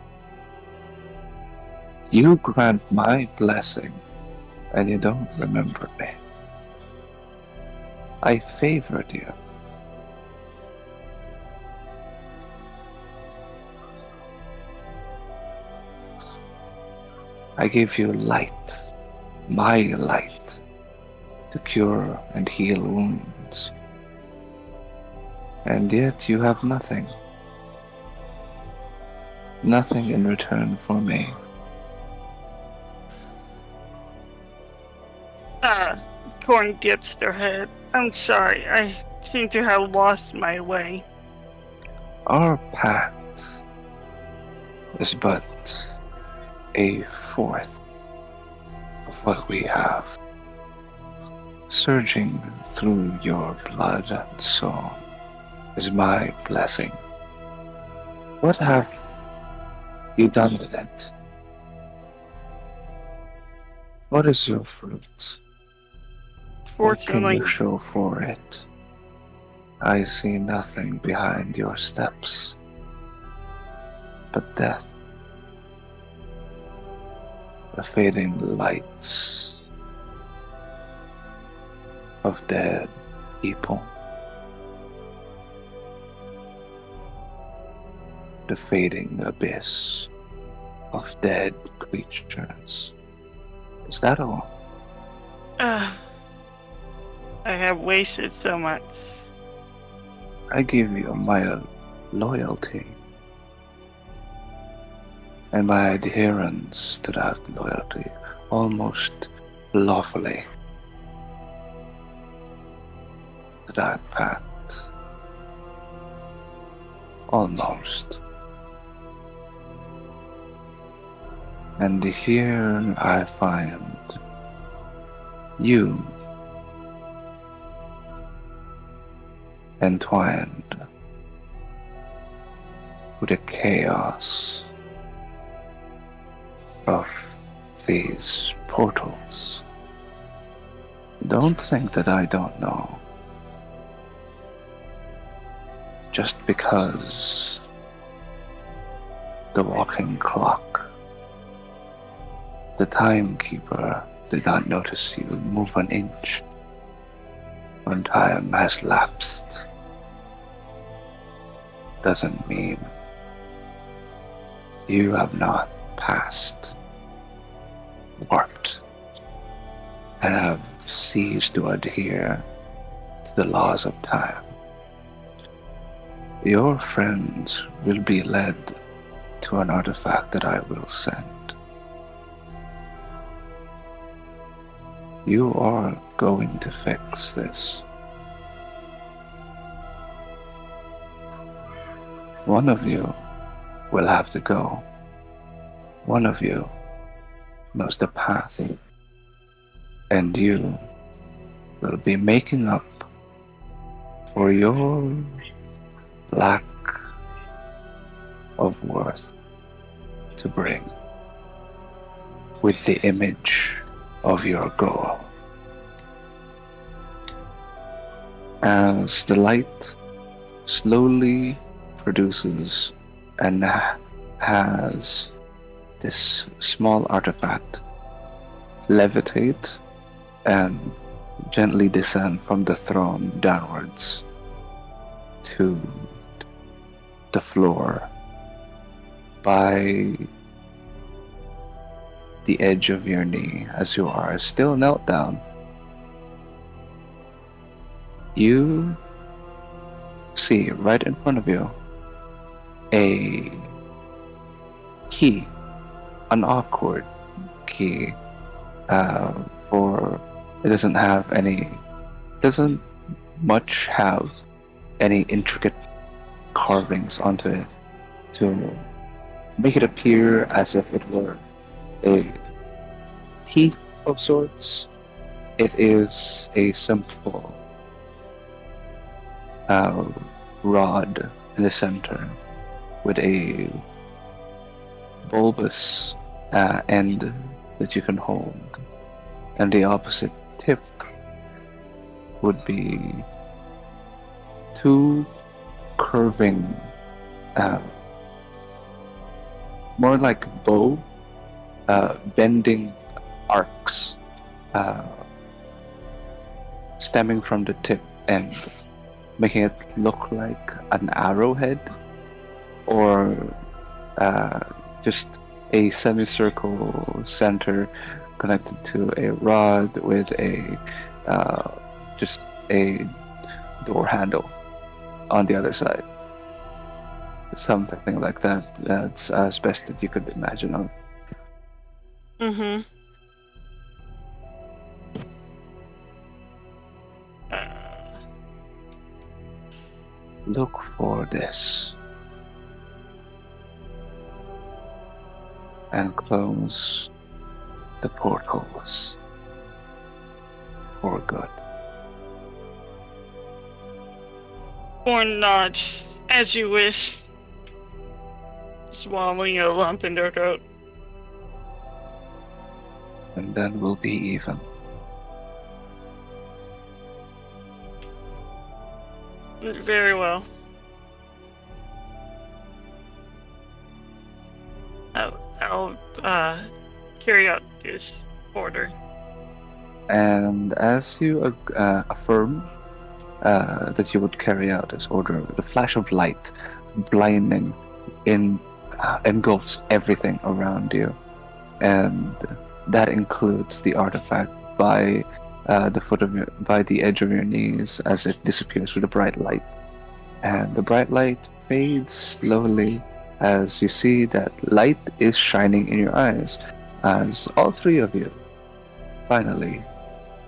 You grant my blessing, and you don't remember me. I favored you. I gave you light, my light, to cure and heal wounds. And yet you have nothing. Nothing in return for me. Corn dips their head. I'm sorry, I seem to have lost my way. Our path is but a fourth of what we have, surging through your blood and soul, is my blessing. What have you done with it? What is your fruit? What can Fortunately, you show for it? I see nothing behind your steps but death, the fading lights of dead people, the fading abyss of dead creatures. Is that all? I have wasted so much. I give you my loyalty and my adherence to that loyalty almost lawfully. To that pact. Almost. And here I find you entwined with the chaos of these portals. Don't think that I don't know. Just because the walking clock, the timekeeper, did not notice you move an inch when time has lapsed, doesn't mean you have not passed, warped, and have ceased to adhere to the laws of time. Your friends will be led to an artifact that I will send. You are going to fix this. One of you will have to go. One of you knows the path. And you will be making up for your lack of worth to bring with the image of your goal. As the light slowly produces and has this small artifact levitate and gently descend from the throne downwards to the floor by the edge of your knee as you are still knelt down. You see right in front of you a key, an awkward key, for it doesn't much have any intricate carvings onto it to make it appear as if it were a teeth of sorts. It is a simple rod in the center with a bulbous end that you can hold, and the opposite tip would be two curving, more like bow, bending arcs stemming from the tip end, making it look like an arrowhead or just a semicircle center connected to a rod with a just a door handle on the other side. Something like that. That's as best that you could imagine of. Mm-hmm. Look for this and close the portals for good. Corn nods, as you wish, swallowing a lump in their throat. And then we'll be even. Very well. I'll carry out this order. And as you affirm that you would carry out this order, the flash of light, blinding, in engulfs everything around you, and that includes the artifact by by the edge of your knees as it disappears with a bright light. And the bright light fades slowly as you see that light is shining in your eyes as all three of you finally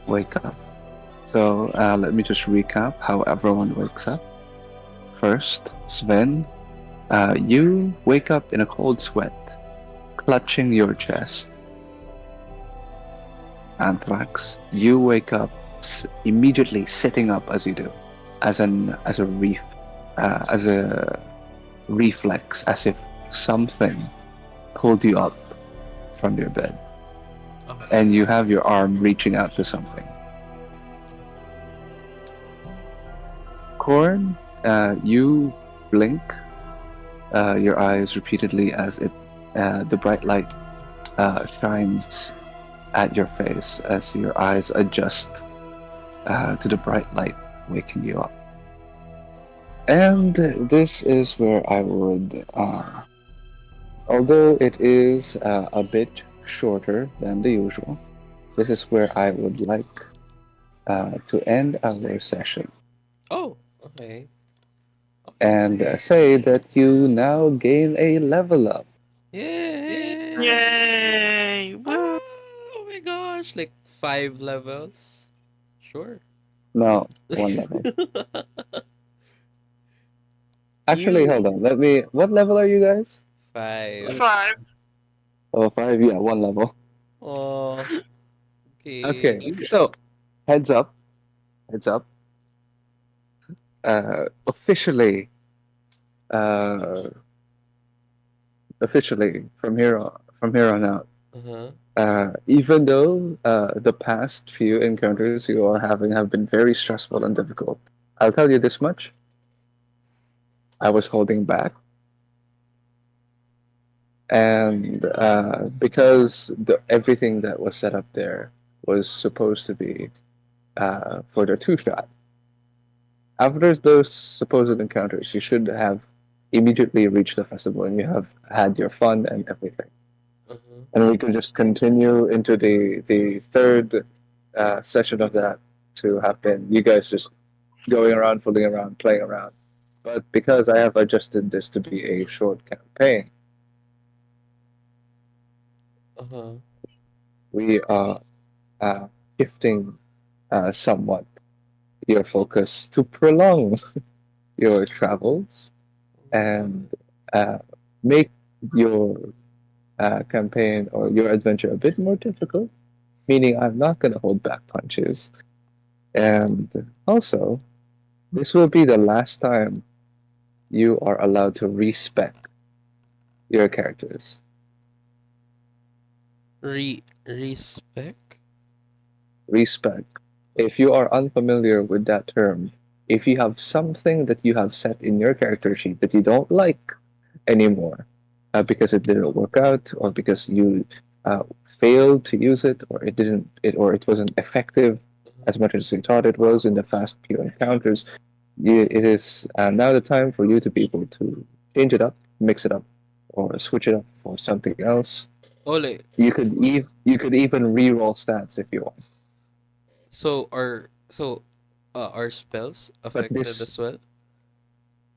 wake up. So let me just recap how everyone wakes up. First, Sven, you wake up in a cold sweat, clutching your chest. Anthrax, you wake up immediately sitting up as you do, as a reflex, as if something pulled you up from your bed, and you have your arm reaching out to something. Corn, you blink your eyes repeatedly as the bright light shines at your face as your eyes adjust to the bright light waking you up. And this is where I would, although it is a bit shorter than the usual, this is where I would like to end our session Oh, okay. Okay, and so say that you now gain a level up. yay! Yay! Woo! Oh my gosh, like 5 levels. Sure. No, one level. Actually, You hold on. Let me. What level are you guys? 5. 5. Level 5? Yeah, one level. Oh, okay. Okay, so heads up, heads up. Officially, uh, officially from here on out. Uh-huh. Even though the past few encounters you are having have been very stressful and difficult, I'll tell you this much: I was holding back, and because everything that was set up there was supposed to be for the two shot. After those supposed encounters, you should have immediately reached the festival and you have had your fun and everything. Uh-huh. And we could just continue into the third session of that to have been you guys just going around, fooling around, playing around. But because I have adjusted this to be a short campaign, Uh-huh. we are uh, shifting somewhat your focus to prolong your travels and uh, make your campaign or your adventure a bit more difficult, meaning I'm not going to hold back punches. And also, this will be the last time you are allowed to respec your characters. Respect? Respec. If What's you are unfamiliar with that term, if you have something that you have set in your character sheet that you don't like anymore because it didn't work out or because you failed to use it or it wasn't effective as much as you thought it was in the past few encounters, it is now the time for you to be able to change it up, mix it up, or switch it up for something else. oh like You could even re-roll stats if you want. are spells But affected this, as well?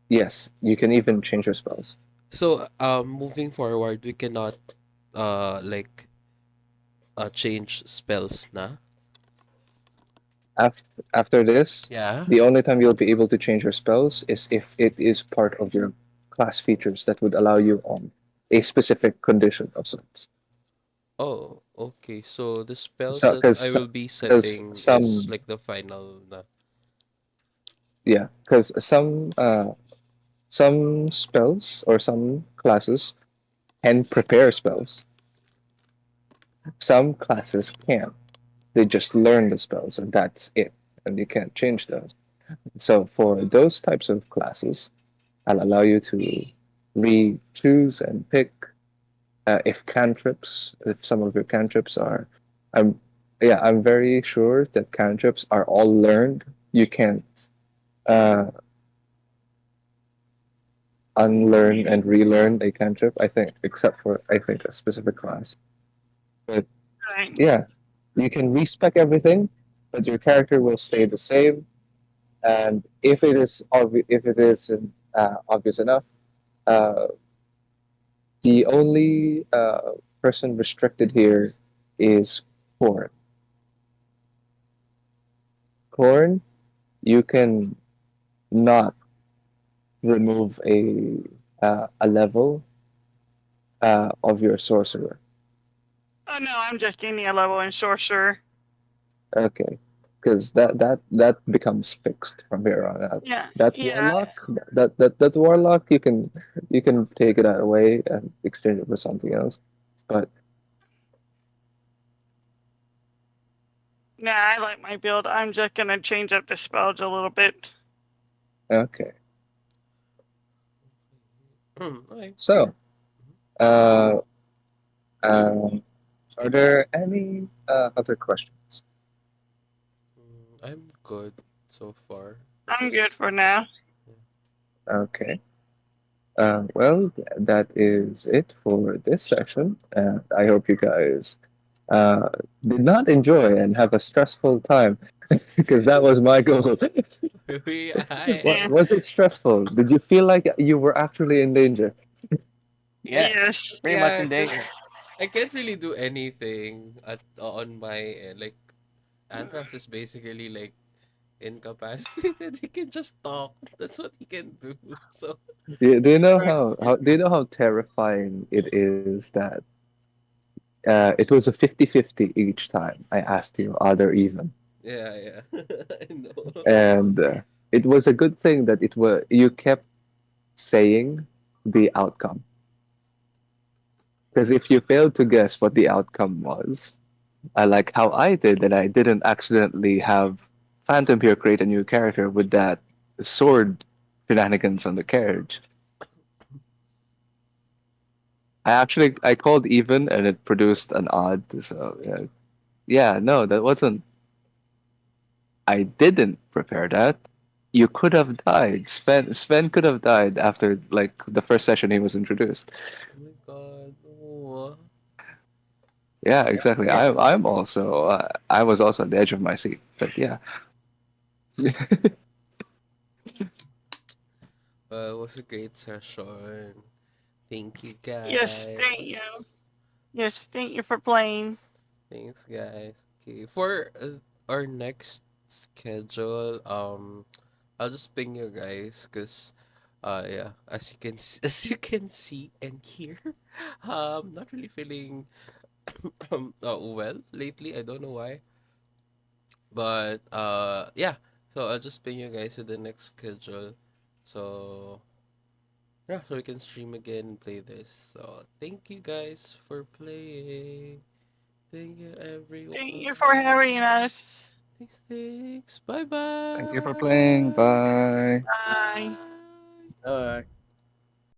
yes, you can even change your spells. So moving forward we cannot like change spells na? After this, Yeah. the only time you'll be able to change your spells is if it is part of your class features that would allow you on a specific condition of sorts. Oh. Okay, so the spells So, that I will be because setting is some, like the final na. yeah, because some spells or some classes can prepare spells. Some classes can't. They just learn the spells and that's it, and you can't change those. So for those types of classes, I'll allow you to re-choose and pick if some of your cantrips are, I'm, yeah, I'm very sure that cantrips are all learned. You can't uh, unlearn and relearn a cantrip. I think, except for I think a specific class. But Right. yeah, you can respec everything, but your character will stay the same. And if it is obvious enough, uh, the only person restricted here is corn. Corn, you can not remove a level of your sorcerer. Oh no, I'm just gaining a level in sorcerer. Okay, because that becomes fixed from here on out. Yeah, That yeah. warlock, that warlock, you can take it away and exchange it for something else. But Nah, I like my build. I'm just gonna change up the spells a little bit. okay, Okay. so uh, um, are there any other questions? I'm good so far. I I'm good just for now. yeah. Okay. Well, that is it for this session. I hope you guys uh, did not enjoy and have a stressful time because that was my goal. Yeah. Was it stressful? Did you feel like you were actually in danger? Yeah, Yes. pretty much Yeah, in because danger. I can't really do anything at on my end. Like Anthrax is basically like incapacitated. He can just talk. That's what he can do. So Do you know Right. do you know how terrifying it is that it was a 50-50 each time I asked you, are there even? yeah, yeah. I know. And it was a good thing that you kept saying the outcome. Because if you failed to guess what the outcome was, I like how I did, and I didn't accidentally have Phantom here create a new character with that sword shenanigans on the carriage. I called even, and it produced an odd. So yeah, no, that wasn't. I didn't prepare that. You could have died. Sven could have died after like the first session he was introduced. Oh my god. Oh. Yeah, exactly. Yeah. I was also on the edge of my seat. But yeah. It was a great session. Thank you Yes, thank you. guys. Yes, thank you for playing. Thanks guys. Okay, for our next schedule, I'll just ping you guys because yeah, as you can see and hear, not really feeling well lately. I don't know why. But yeah. So I'll just ping you guys with the next schedule. So yeah, so we can stream again and play this. So thank you guys for playing. Thank you Thank everyone. you for having us. Thanks, thanks. Bye Thank you for playing. bye. Bye. Bye. Bye. Uh,